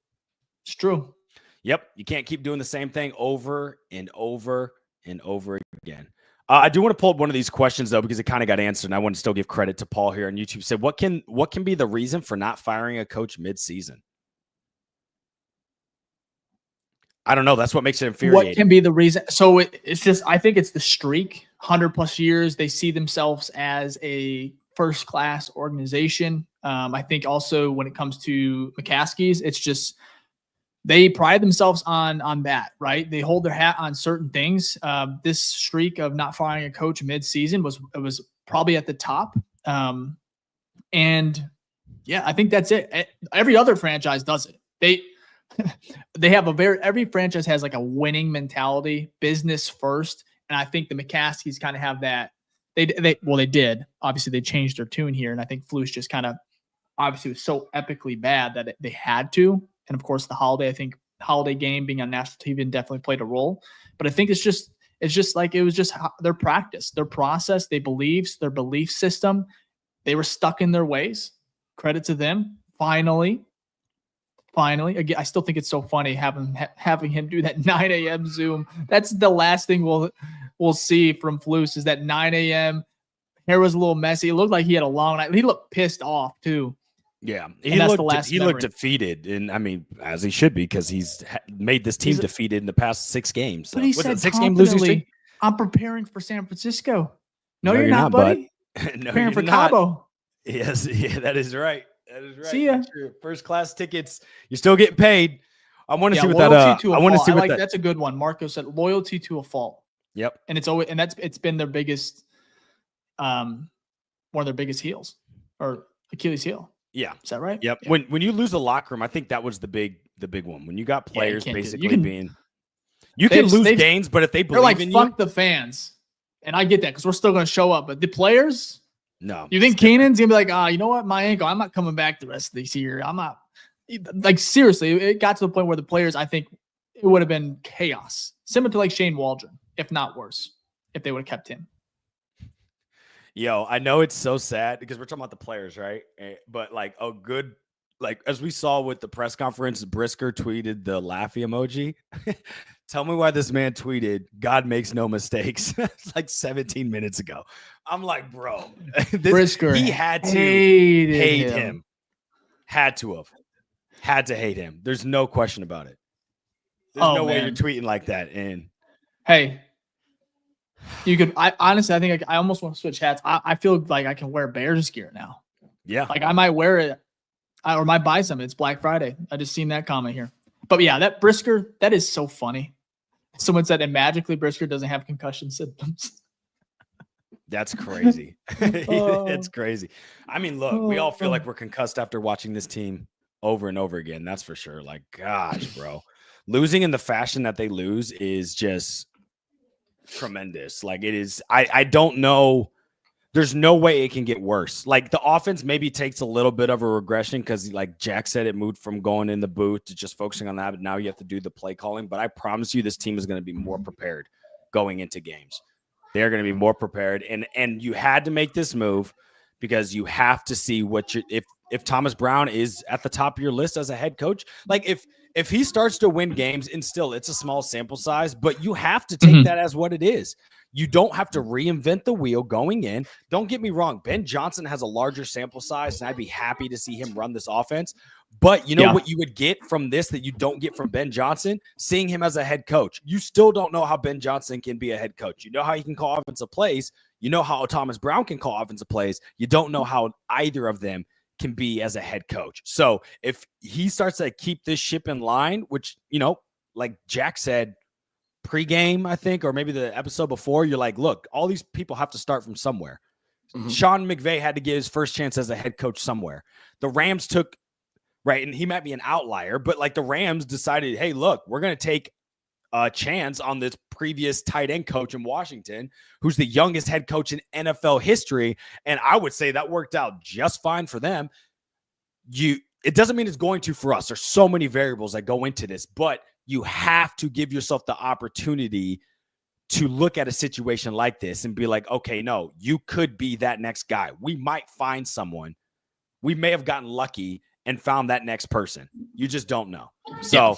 It's true. Yep. You can't keep doing the same thing over and over and over again. I do want to pull up one of these questions though, because it kind of got answered, and I want to still give credit to Paul here on YouTube. Said, what can be the reason for not firing a coach mid-season? I don't know. That's what makes it infuriating. What can be the reason? So it's just, I think it's the streak. 100+ years. They see themselves as a first-class organization. I think also when it comes to McCaskey's, it's just they pride themselves on that, right? They hold their hat on certain things. This streak of not firing a coach mid-season was probably at the top. And yeah, I think that's it. Every other franchise does it. They have every franchise has like a winning mentality, business first. And I think the McCaskies kind of have that. They did. Obviously, they changed their tune here. And I think Flus just kind of obviously was so epically bad that they had to. And of course, the holiday game being on national TV definitely played a role. But I think it's just like it was just their practice, their process, their beliefs, their belief system. They were stuck in their ways. Credit to them. Finally, again, I still think it's so funny having him do that 9 a.m. Zoom. That's the last thing we'll see from Flus is that 9 a.m. Hair was a little messy. It looked like he had a long night. He looked pissed off too. Yeah, he looked defeated, and I mean, as he should be, because he's made this team defeated in the past 6 games. But he said, 6-game losing streak? I'm preparing for San Francisco. No, you're not, buddy. No, preparing for Cabo. Yes, yeah, that is right. That is right. See ya. First class tickets. You're still getting paid. I want to see what that. I want to see what that. That's a good one. Marco said loyalty to a fault. Yep. And it's been their biggest, one of their biggest heels or Achilles heel. Yeah. Is that right? Yep. Yeah. When you lose a locker room, I think that was the big one. When you got players basically you can lose games, but if they believe in you, fuck the fans. And I get that because we're still going to show up. But the players, no. You think Keenan's going to be like, you know what? My ankle, I'm not coming back the rest of this year. I'm not. Like, seriously, it got to the point where the players, I think it would have been chaos. Similar to like Shane Waldron, if not worse, if they would have kept him. Yo, I know it's so sad because we're talking about the players, right? But as we saw with the press conference, Brisker tweeted the laughy emoji. Tell me why this man tweeted, "God makes no mistakes." It's like 17 minutes ago. I'm like, bro, Brisker, he had to hate him. Had to hate him. There's no question about it. There's no way you're tweeting like that. And hey, you could. I honestly, I think I almost want to switch hats. I feel like I can wear Bears gear now. Yeah, like I might wear it, or might buy some. It's Black Friday. I just seen that comment here. But yeah, that Brisker, that is so funny. Someone said, and magically Brisker doesn't have concussion symptoms. That's crazy. It's crazy. I mean, look, we all feel like we're concussed after watching this team over and over again. That's for sure. Like, gosh, bro, losing in the fashion that they lose is just tremendous. Like, it is. I don't know. There's no way it can get worse. Like, the offense maybe takes a little bit of a regression because, like Jack said, it moved from going in the booth to just focusing on that. But now you have to do the play calling. But I promise you, this team is going to be more prepared going into games. They're going to be more prepared. And you had to make this move because you have to see what if Thomas Brown is at the top of your list as a head coach. Like, if he starts to win games, and still it's a small sample size, but you have to take that as what it is. You don't have to reinvent the wheel going in. Don't get me wrong. Ben Johnson has a larger sample size, and I'd be happy to see him run this offense. But you know what you would get from this that you don't get from Ben Johnson? Seeing him as a head coach. You still don't know how Ben Johnson can be a head coach. You know how he can call offensive plays. You know how Thomas Brown can call offensive plays. You don't know how either of them can be as a head coach. So if he starts to keep this ship in line, which, like Jack said, pregame, I think, or maybe the episode before, you're like, look, all these people have to start from somewhere. Sean McVay had to get his first chance as a head coach somewhere. The Rams took, right, and he might be an outlier, but like the Rams decided, hey, look, we're going to take a chance on this previous tight end coach in Washington, who's the youngest head coach in NFL history. And I would say that worked out just fine for them. It doesn't mean it's going to for us. There's so many variables that go into this, but you have to give yourself the opportunity to look at a situation like this and be like, okay, no, you could be that next guy. We might find someone. We may have gotten lucky and found that next person. You just don't know. So,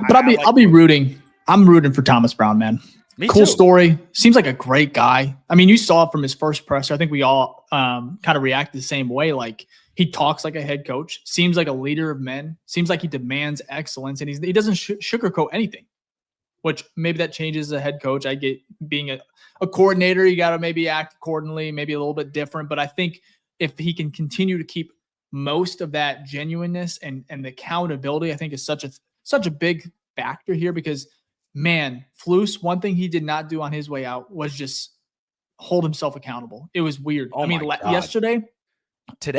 but I'll be rooting. I'm rooting for Thomas Brown, man. Cool story. Seems like a great guy. I mean, you saw from his first presser. I think we all kind of react the same way. Like, he talks like a head coach. Seems like a leader of men. Seems like he demands excellence, and he doesn't sugarcoat anything. Which maybe that changes as a head coach. I get being a coordinator, you got to maybe act accordingly, maybe a little bit different. But I think if he can continue to keep most of that genuineness and the accountability, I think is such a big factor here because, man, Flus, one thing he did not do on his way out was just hold himself accountable. It was weird. Oh, I mean, yesterday, but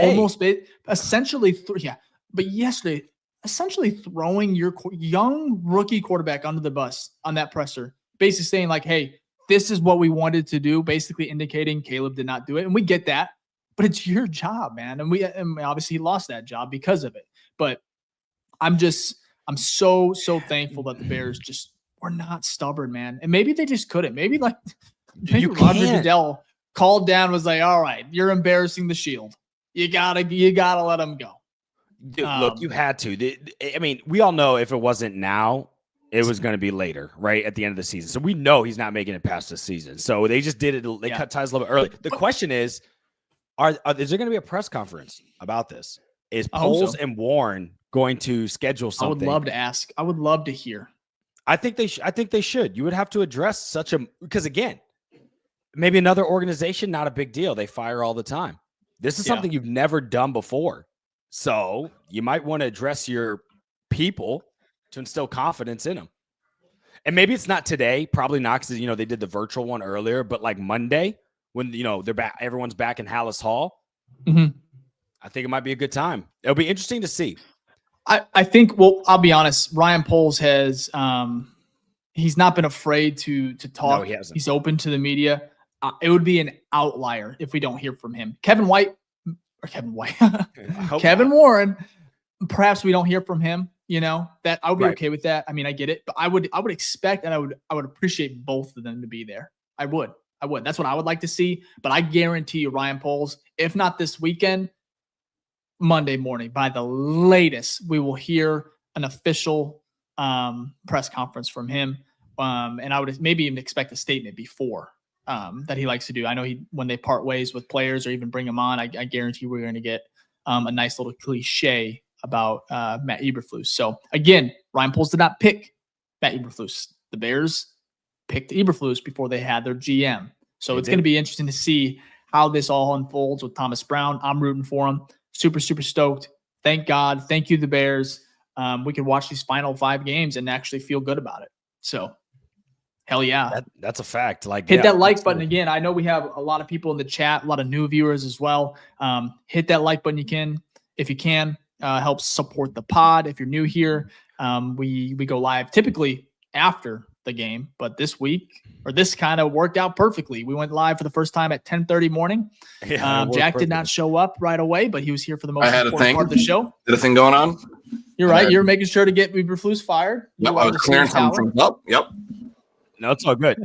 yesterday, essentially throwing your young rookie quarterback under the bus on that presser, basically saying like, hey, this is what we wanted to do, basically indicating Caleb did not do it. And we get that, but it's your job, man. And obviously he lost that job because of it. But I'm so thankful that the Bears just were not stubborn, man. And maybe they just couldn't. Maybe Roger Goodell called down, was like, all right, you're embarrassing the Shield. You gotta let him go. Dude, look, you had to. I mean, we all know if it wasn't now, it was going to be later, right at the end of the season. So we know he's not making it past the season. So they just did it. They cut ties a little bit early. The question is, is there going to be a press conference about this? Is Poles and Warren going to schedule something? I would love to ask. I would love to hear. I think they should. You would have to address because again, maybe another organization, not a big deal. They fire all the time. This is something you've never done before. So you might want to address your people to instill confidence in them. And maybe it's not today, probably not, because they did the virtual one earlier, but like Monday when they're back, everyone's back in Hallis Hall. Mm-hmm. I think it might be a good time. It'll be interesting to see. I think, well, I'll be honest, Ryan Poles has he's not been afraid to talk. No, he hasn't. He's open to the media. It would be an outlier if we don't hear from him. Kevin Warren, perhaps we don't hear from him, that I would be okay with that. I mean, I get it, but I would expect, and I would appreciate both of them to be there. I would. That's what I would like to see. But I guarantee you, Ryan Poles, if not this weekend, Monday morning, by the latest, we will hear an official press conference from him. And I would maybe even expect a statement before that he likes to do. I know when they part ways with players or even bring them on, I guarantee we're going to get a nice little cliche about Matt Eberflus. So again, Ryan Poles did not pick Matt Eberflus. The Bears picked Eberflus before they had their GM. So it's going to be interesting to see how this all unfolds with Thomas Brown. I'm rooting for him. Super, super stoked. Thank God. Thank you, the Bears. We can watch these final 5 games and actually feel good about it. So hell yeah. That's a fact. Like, hit that like button again. I know we have a lot of people in the chat, a lot of new viewers as well. Hit that like button if you can. Helps support the pod. If you're new here, we go live typically after the game, but this kind of worked out perfectly. We went live for the first time at 10:30 morning. Jack did not show up right away, but he was here for the most important part of the show. Did a thing going on? You're right. You're making sure to get Eberflus fired. Yep, I was clearing something up. Yep. No, it's all good.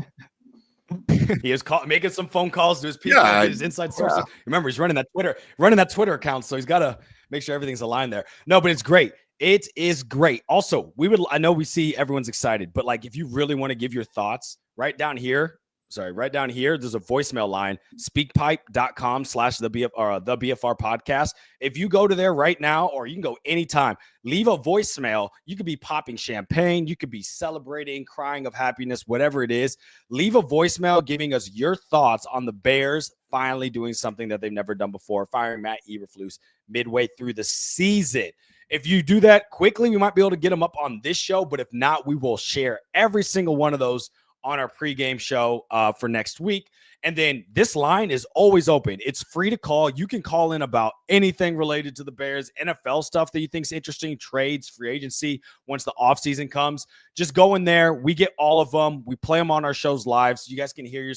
He is making some phone calls to his people, his inside sources. Remember, he's running that Twitter account, so he's got to make sure everything's aligned there. No, but it's great. It is great. Also, I know we see everyone's excited, but like if you really want to give your thoughts, right down here, there's a voicemail line, speakpipe.com/the BFR podcast. If you go to there right now, or you can go anytime, leave a voicemail. You could be popping champagne. You could be celebrating, crying of happiness, whatever it is. Leave a voicemail giving us your thoughts on the Bears finally doing something that they've never done before, firing Matt Eberflus midway through the season. If you do that quickly, we might be able to get them up on this show. But if not, we will share every single one of those on our pregame show for next week. And then this line is always open. It's free to call. You can call in about anything related to the Bears, NFL stuff that you think is interesting, trades, free agency, once the offseason comes. Just go in there. We get all of them. We play them on our shows live, so you guys can hear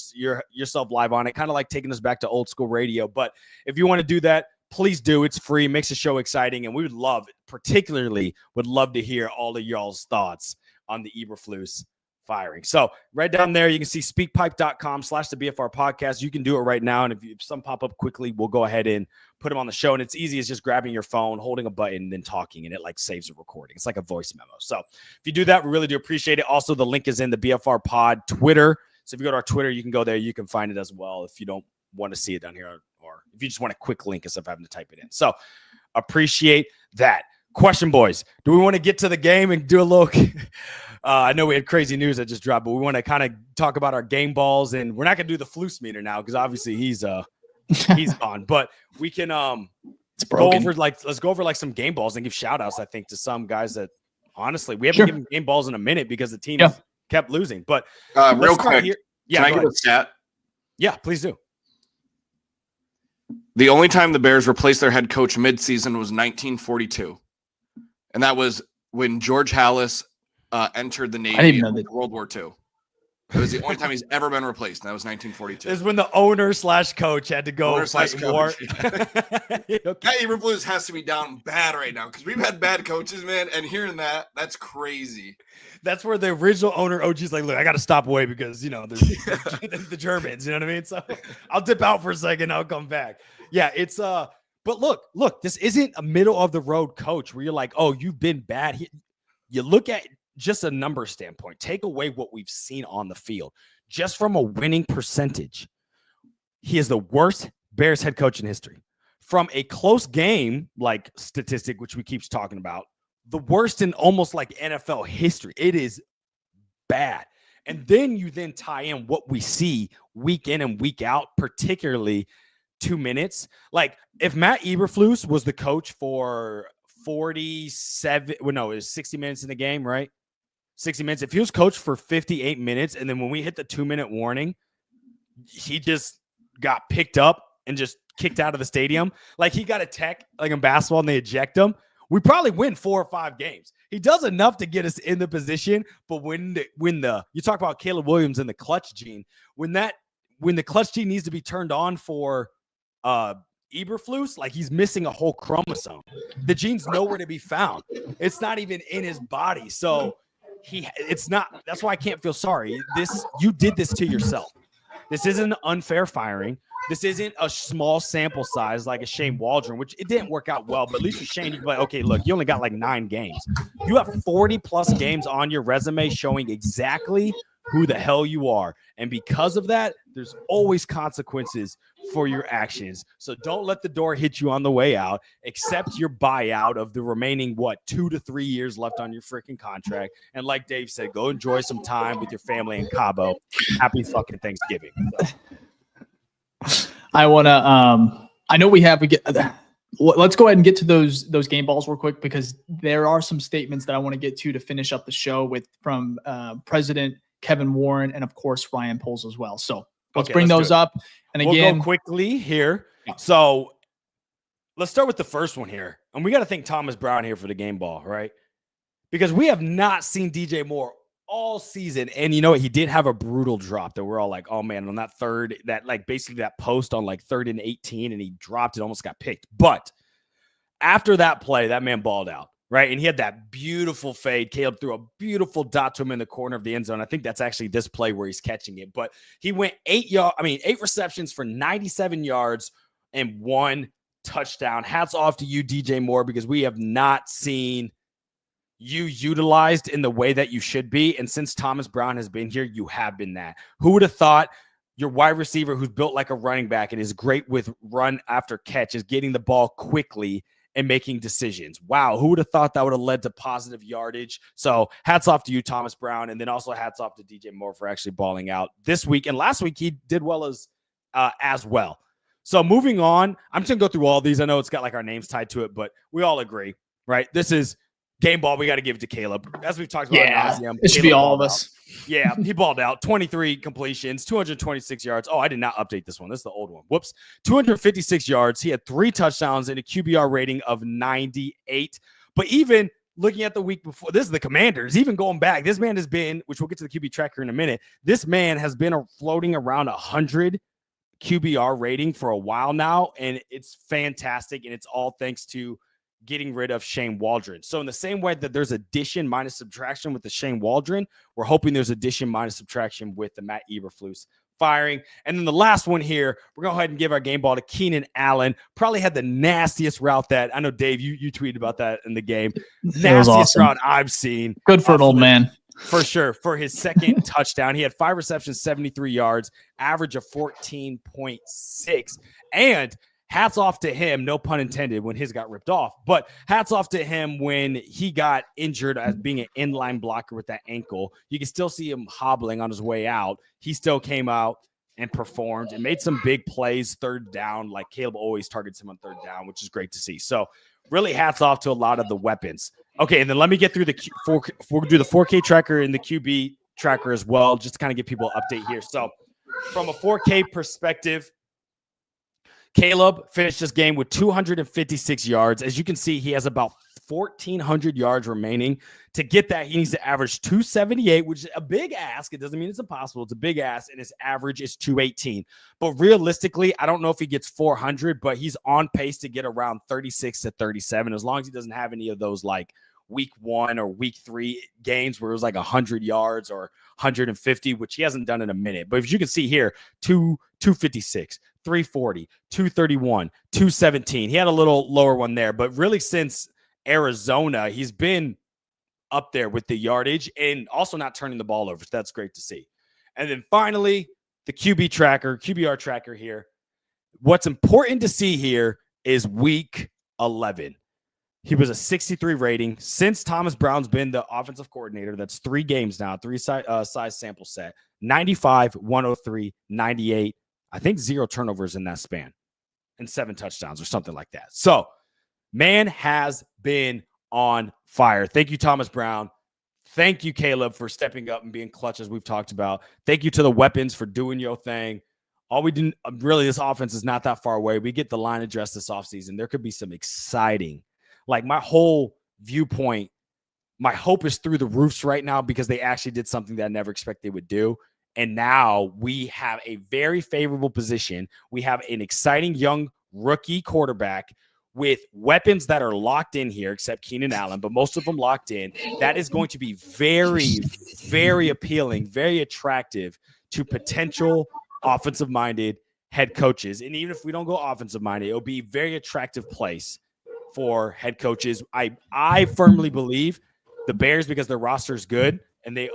yourself live on it, kind of like taking us back to old school radio. But if you want to do that, please do. It's free. Makes the show exciting. And we particularly would love to hear all of y'all's thoughts on the Eberflus firing. So right down there, you can see speakpipe.com/the BFR podcast. You can do it right now. And if some pop up quickly, we'll go ahead and put them on the show. And it's easy as just grabbing your phone, holding a button, and then talking, and it like saves a recording. It's like a voice memo. So if you do that, we really do appreciate it. Also, the link is in the BFR pod Twitter. So if you go to our Twitter, you can go there. You can find it as well if you don't want to see it down here, or if you just want a quick link instead of having to type it in. So appreciate that. Question, boys. Do we want to get to the game and do a little I know we had crazy news that just dropped, but we want to kind of talk about our game balls, and we're not going to do the Flus meter now because obviously he's gone. But we can let's go over like some game balls and give shout outs, I think, to some guys that honestly we haven't given game balls in a minute because the team kept losing. But real quick, can I get a stat? Yeah, please do. The only time the Bears replaced their head coach midseason was 1942. And that was when George Halas entered the Navy in World War II. It was the only time he's ever been replaced, and that was 1942. This is when the owner/coach had to go fight war. That Eberflus has to be down bad right now because we've had bad coaches, man, and hearing that's crazy. That's where the original owner OG's like, look, I got to stop away because, there's the Germans, you know what I mean? So I'll dip out for a second. I'll come back. Yeah, it's but look, this isn't a middle of the road coach where you're like, oh, you've been bad. You look at just a number standpoint, take away what we've seen on the field, just from a winning percentage. He is the worst Bears head coach in history. From a close game, like statistic, which we keep talking about, the worst in almost like NFL history. It is bad. And then you tie in what we see week in and week out, particularly 2 minutes. Like if Matt Eberflus was the coach for 47, well, no, it was 60 minutes in the game, right? 60 minutes. If he was coached for 58 minutes, and then when we hit the 2-minute warning, he just got picked up and just kicked out of the stadium. Like he got a tech, like in basketball, and they eject him. We probably win 4 or 5 games. He does enough to get us in the position, but when you talk about Caleb Williams and the clutch gene, when the clutch gene needs to be turned on for Eberflus, like he's missing a whole chromosome. The gene's nowhere to be found. It's not even in his body. So that's why I can't feel sorry. You did this to yourself. This isn't an unfair firing. This isn't a small sample size like a Shane Waldron, which it didn't work out well. But at least with Shane, you can be like, okay, look, you only got like 9 games. You have 40 plus games on your resume showing exactly who the hell you are. And because of that, there's always consequences for your actions. So don't let the door hit you on the way out. Accept your buyout of the remaining, 2 to 3 years left on your freaking contract. And like Dave said, go enjoy some time with your family in Cabo. Happy fucking Thanksgiving. I want to, I know let's go ahead and get to those game balls real quick, because there are some statements that I want to get to finish up the show from President Kevin Warren and of course Ryan Poles as well. So let's bring those up. And we'll again, go quickly here. Yeah. So let's start with the first one here. And we got to thank Thomas Brown here for the game ball, right? Because we have not seen DJ Moore all season. And you know what? He did have a brutal drop that we're all like, oh man, on that third, that like basically that post on like 3rd and 18, and he dropped it, almost got picked. But after that play, that man balled out, right? And he had that beautiful fade. Caleb threw a beautiful dot to him in the corner of the end zone. I think that's actually this play where he's catching it. But he went 8 receptions for 97 yards and 1 touchdown. Hats off to you, DJ Moore, because we have not seen you utilized in the way that you should be. And since Thomas Brown has been here, you have been that. Who would have thought your wide receiver, who's built like a running back and is great with run after catch, is getting the ball quickly and making decisions? Wow. Who would have thought that would have led to positive yardage? So hats off to you, Thomas Brown. And then also hats off to DJ Moore for actually balling out this week. And last week he did well as well. So moving on, I'm just going to go through all these. I know it's got like our names tied to it, but we all agree, right? This is game ball. We got to give it to Caleb. As we've talked about, it should be all of us. Yeah, he balled out. 23 completions, 226 yards. Oh, I did not update this one. This is the old one. Whoops. 256 yards. He had 3 touchdowns and a QBR rating of 98. But even looking at the week before, this is the Commanders. Even going back, this man has been, which we'll get to the QB tracker in a minute, this man has been floating around 100 QBR rating for a while now, and it's fantastic, and it's all thanks to getting rid of Shane Waldron. So in the same way that there's addition minus subtraction with the Shane Waldron, we're hoping there's addition minus subtraction with the Matt Eberflus firing. And then the last one here, we're going to go ahead and give our game ball to Keenan Allen. Probably had the nastiest route that I know, Dave, you tweeted about that in the game. Nastiest awesome. route I've seen. Good for an old man. For sure. For his second touchdown, he had 5 receptions, 73 yards, average of 14.6. And hats off to him, no pun intended, when his got ripped off. But hats off to him when he got injured as being an inline blocker with that ankle. You can still see him hobbling on his way out. He still came out and performed and made some big plays third down. Like Caleb always targets him on third down, which is great to see. So really hats off to a lot of the weapons. Okay, and then let me get through we'll do the 4K tracker and the QB tracker as well, just to kind of give people an update here. So from a 4K perspective, Caleb finished this game with 256 yards. As you can see, he has about 1,400 yards remaining. To get that, he needs to average 278, which is a big ask. It doesn't mean it's impossible. It's a big ask, and his average is 218. But realistically, I don't know if he gets 400, but he's on pace to get around 36 to 37, as long as he doesn't have any of those like week 1 or week 3 games where it was like 100 yards or 150, which he hasn't done in a minute. But as you can see here, 256, 340, 231, 217. He had a little lower one there, but really since Arizona, he's been up there with the yardage and also not turning the ball over. So that's great to see. And then finally, the QBR tracker here. What's important to see here is week 11. He was a 63 rating. Since Thomas Brown's been the offensive coordinator, that's 3 games now, 3 size sample set, 95, 103, 98. I think 0 turnovers in that span and 7 touchdowns or something like that. So man has been on fire. Thank you, Thomas Brown. Thank you, Caleb, for stepping up and being clutch, as we've talked about. Thank you to the weapons for doing your thing. All we do, really, this offense is not that far away. We get the line addressed this offseason. There could be some exciting, like my whole viewpoint, my hope is through the roofs right now because they actually did something that I never expected they would do. And now we have a very favorable position. We have an exciting young rookie quarterback with weapons that are locked in here, except Keenan Allen, but most of them locked in. That is going to be very, very appealing, very attractive to potential offensive-minded head coaches. And even if we don't go offensive-minded, it'll be a very attractive place for head coaches. I firmly believe the Bears, because their roster is good and they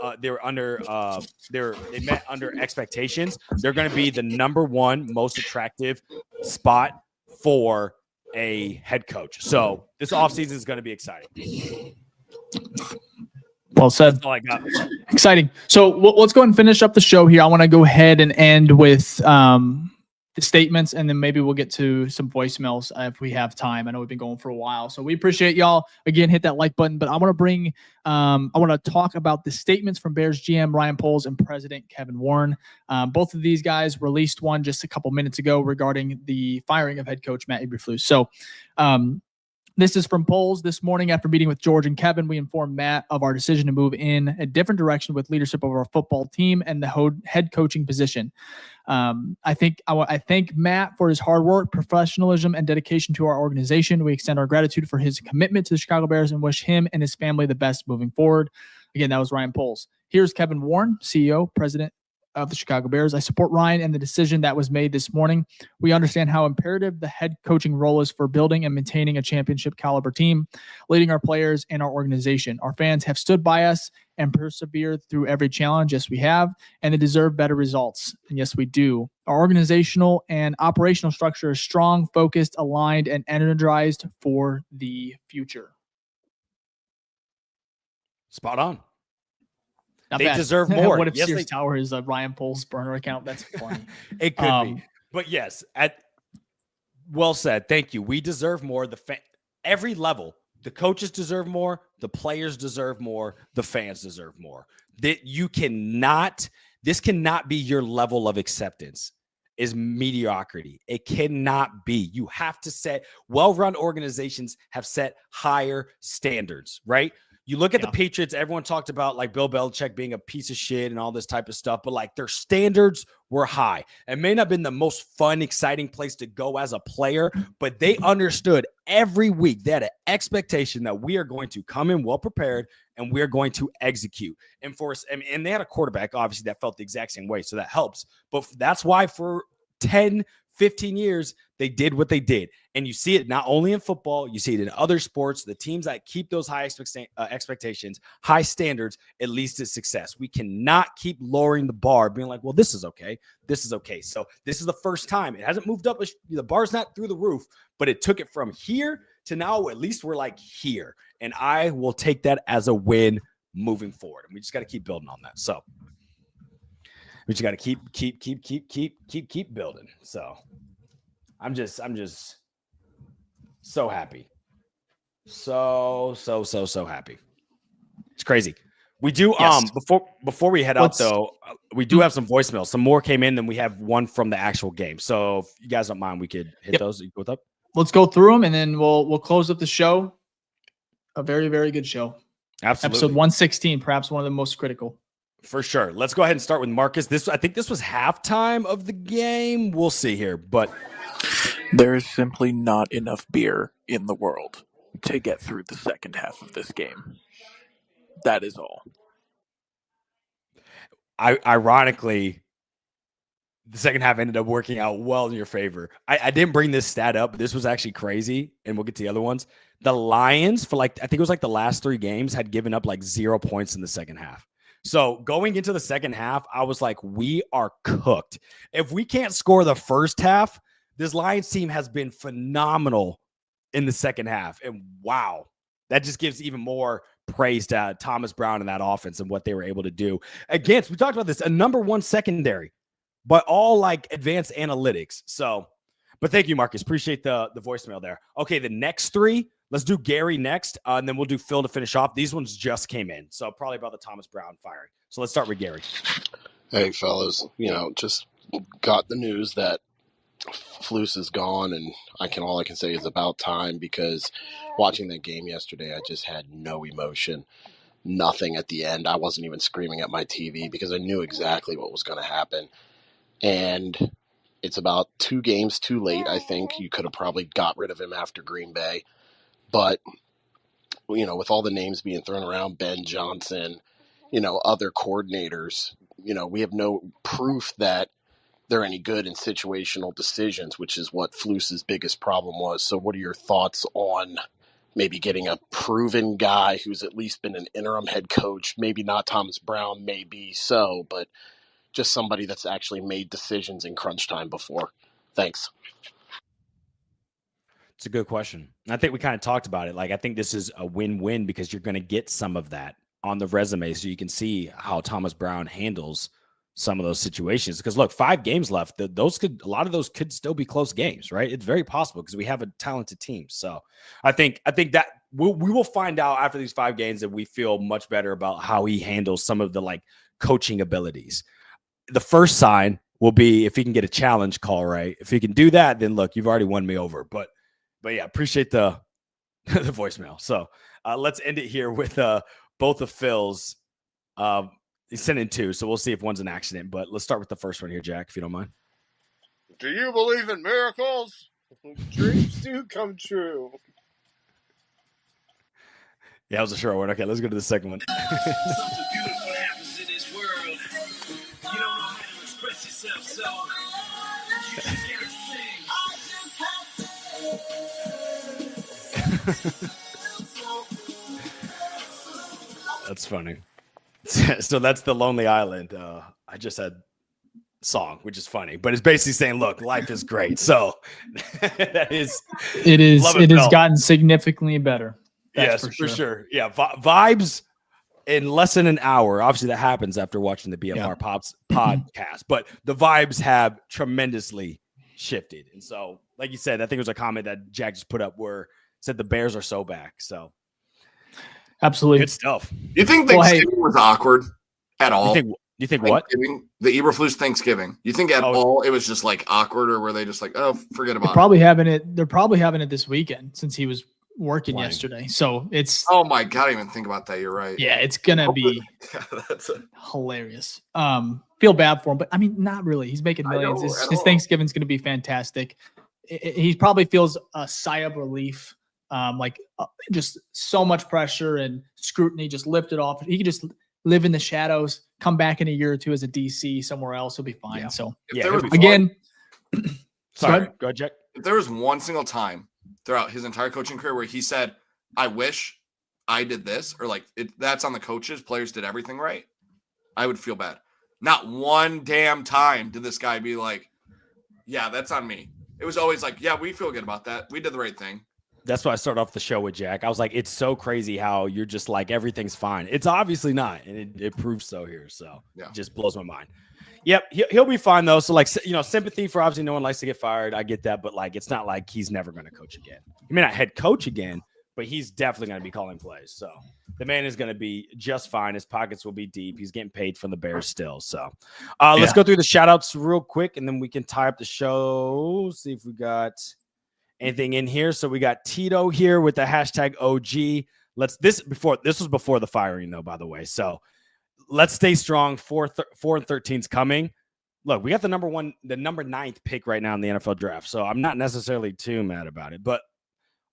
met under expectations, they're going to be the number 1 most attractive spot for a head coach. So this offseason is going to be exciting. Well said. That's all I got. Exciting. So let's go ahead and finish up the show here. I want to go ahead and end with the statements, and then maybe we'll get to some voicemails if we have time. I know we've been going for a while, so we appreciate y'all. Again, hit that like button. But I want to talk about the statements from Bears GM Ryan Poles and President Kevin Warren. Both of these guys released one just a couple minutes ago regarding the firing of head coach Matt Eberflus. So this is from Poles. This morning, after meeting with George and Kevin, we informed Matt of our decision to move in a different direction with leadership of our football team and the head coaching position. I thank Matt for his hard work, professionalism, and dedication to our organization. We extend our gratitude for his commitment to the Chicago Bears and wish him and his family the best moving forward. Again, that was Ryan Poles. Here's Kevin Warren, CEO, President of the Chicago Bears. I support Ryan and the decision that was made this morning. We understand how imperative the head coaching role is for building and maintaining a championship caliber team, leading our players and our organization. Our fans have stood by us and persevered through every challenge. Yes, we have, and they deserve better results. And yes, we do. Our organizational and operational structure is strong, focused, aligned, and energized for the future. Spot on. Not they bad. Deserve more. What if Sears Tower is a Ryan Poles burner account? That's funny. It could be. But yes, well said. Thank you. We deserve more. Every level. The coaches deserve more. The players deserve more. The fans deserve more. This cannot be your level of acceptance, is mediocrity. It cannot be. You have to set, well-run organizations have set higher standards, right? You look at the Patriots, everyone talked about like Bill Belichick being a piece of shit and all this type of stuff, but like their standards were high. It may not have been the most fun, exciting place to go as a player, but they understood every week they had an expectation that we are going to come in well prepared and we're going to execute. And they had a quarterback, obviously, that felt the exact same way. So that helps. But that's why for 10, 15 years, they did what they did. And you see it not only in football, you see it in other sports. The teams that keep those high expectations, high standards, it leads to success. We cannot keep lowering the bar, being like, well, this is okay. This is okay. So this is the first time. It hasn't moved up. The bar's not through the roof, but it took it from here to now. At least we're like here. And I will take that as a win moving forward. And we just got to keep building on that. So we just got to keep building. So I'm just so happy. So happy. It's crazy. We do before we head out though, we do have some voicemails. Some more came in than we have one from the actual game. So if you guys don't mind, we could hit those. You go with up? Let's go through them and then we'll close up the show. A very, very good show. Absolutely. Episode 116, perhaps one of the most critical. For sure. Let's go ahead and start with Marcus. I think this was halftime of the game. We'll see here, but there is simply not enough beer in the world to get through the second half of this game. That is all. Ironically, the second half ended up working out well in your favor. I didn't bring this stat up, but this was actually crazy, and we'll get to the other ones. The Lions, for I think it was the last 3 games, had given up 0 points in the second half. So going into the second half, I was like, we are cooked. If we can't score the first half, this Lions team has been phenomenal in the second half. And wow, that just gives even more praise to Thomas Brown and that offense and what they were able to do against. We talked about this, a number 1 secondary, but all advanced analytics. So, but thank you, Marcus. Appreciate the voicemail there. Okay, the next 3. Let's do Gary next, and then we'll do Phil to finish off. These ones just came in, so probably about the Thomas Brown firing. So let's start with Gary. Hey, fellas. Just got the news that Flus is gone, and all I can say is about time, because watching that game yesterday, I just had no emotion, nothing at the end. I wasn't even screaming at my TV because I knew exactly what was going to happen. And it's about 2 games too late. I think you could have probably got rid of him after Green Bay. But, with all the names being thrown around, Ben Johnson, other coordinators, we have no proof that they're any good in situational decisions, which is what Flus's biggest problem was. So what are your thoughts on maybe getting a proven guy who's at least been an interim head coach? Maybe not Thomas Brown, maybe so, but just somebody that's actually made decisions in crunch time before. Thanks. It's a good question. I think we kind of talked about it. I think this is a win-win because you're going to get some of that on the resume so you can see how Thomas Brown handles some of those situations. Because look, 5 games left. A lot of those could still be close games, right? It's very possible because we have a talented team. So I think that we will find out after these 5 games that we feel much better about how he handles some of the coaching abilities. The first sign will be if he can get a challenge call right. If he can do that, then look, you've already won me over. But yeah, appreciate the voicemail. So let's end it here with both of Phil's. He sent in 2, so we'll see if one's an accident. But let's start with the first one here, Jack, if you don't mind. Do you believe in miracles? Dreams do come true. Yeah, that was a short one. Okay, let's go to the second one. Something beautiful happens in this world. You don't know how to express yourself, so you just gotta sing. That's funny. So that's the Lonely Island. I just had song, which is funny, but it's basically saying, look, life is great. So it has gotten significantly better. That's yes, for sure. Yeah. Vibes in less than an hour. Obviously that happens after watching the BFR Pops podcast, but the vibes have tremendously shifted. And so, like you said, I think it was a comment that Jack just put up where said the Bears are so back. So absolutely good stuff. You think Thanksgiving was awkward at all? You think what? The Eberflus Thanksgiving. You think at all it was just awkward, or were they just oh, forget about it? They're probably having it this weekend since he was working playing. yesterday. So it's Oh my God, I didn't even think about that. You're right. yeah, it's gonna be Yeah, that's a, hilarious. Feel bad for him, but I mean, not really. He's making I millions. know, His, I his know. Thanksgiving's gonna be fantastic. He probably feels a sigh of relief. Just so much pressure and scrutiny just lifted off. He could just live in the shadows, come back in a year or two as a DC somewhere else. He'll be fine. Yeah. So if Yeah, there he'll was be again, Sorry, go ahead, Jack. if there was one single time throughout his entire coaching career where he said, I wish I did this, or like that's on the coaches, players did everything right, I would feel bad. Not one damn time did this guy be like, yeah, that's on me. It was always like, yeah, we feel good about that. We did the right thing. That's why I started off the show with Jack. I was like, it's so crazy how you're just like, everything's fine. It's obviously not. And it proves so here. So Yeah. it just blows my mind. Yep. He'll be fine though. So like, sympathy for obviously no one likes to get fired. I get that. But like, it's not like he's never going to coach again. He may not head coach again, but he's definitely going to be calling plays. So the man is going to be just fine. His pockets will be deep. He's getting paid from the Bears still. So let's go through the shout outs real quick and then we can tie up the show. See if we got anything in here. So we got Tito here with the hashtag OG. This was before the firing though, by the way. So let's stay strong. 4 and 13 is coming. Look, we got the number 9th pick right now in the NFL draft. So I'm not necessarily too mad about it, but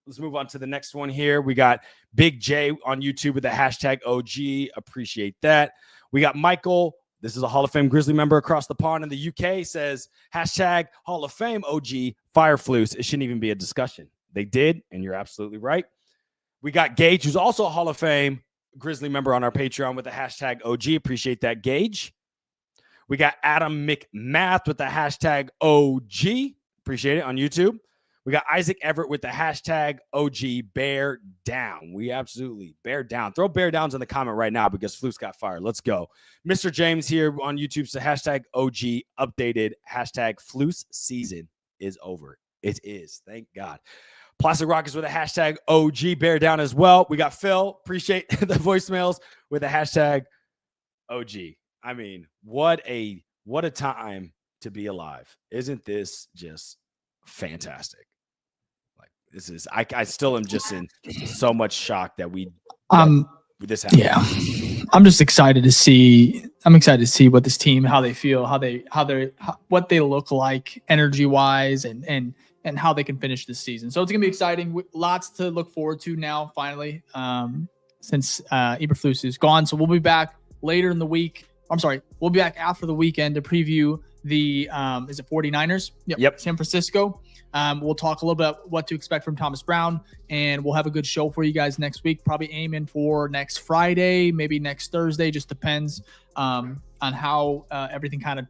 let's move on to the next one here. We got Big J on YouTube with the hashtag OG. Appreciate that. We got Michael. This is a Hall of Fame Grizzly member across the pond in the UK, says hashtag Hall of Fame OG Fireflus. It shouldn't even be a discussion. They did, and you're absolutely right. We got Gage, who's also a Hall of Fame Grizzly member on our Patreon with the hashtag OG. Appreciate that, Gage. We got Adam McMath with the hashtag OG. Appreciate it on YouTube. We got Isaac Everett with the hashtag OG Bear Down. We absolutely bear down. Throw bear downs in the comment right now because Flus got fired. Let's go. Mr. James here on YouTube says hashtag OG updated. Hashtag Flus season is over. It is. Thank God. Plastic Rockets with a hashtag OG Bear Down as well. We got Phil. Appreciate the voicemails with a hashtag OG. I mean, what a time to be alive. Isn't this just fantastic? This is I still am just in so much shock that this happened. Yeah, I'm just excited to see. I'm excited to see what this team, how they feel, what they look like, energy wise, and how they can finish this season. So it's gonna be exciting. Lots to look forward to now. Finally, since Eberflus is gone, so we'll be back later in the week. I'm sorry, we'll be back after the weekend to preview the is it 49ers? Yep. San Francisco. We'll talk a little bit about what to expect from Thomas Brown, and we'll have a good show for you guys next week. Probably aiming for next Friday, maybe next Thursday. Just depends on how everything kind of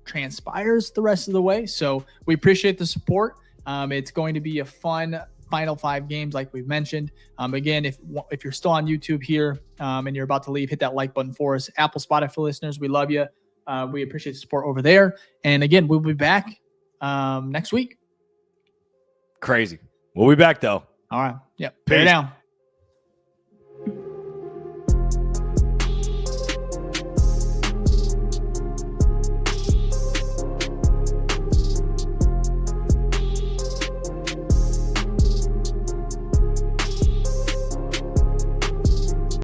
transpires the rest of the way. So we appreciate the support. It's going to be a fun final 5 games, like we've mentioned. Again, if you're still on YouTube here and you're about to leave, hit that like button for us. Apple, Spotify listeners, we love you. We appreciate the support over there. And again, we'll be back next week. Crazy. We'll be back though. All right. Yep. Peace. Bear down.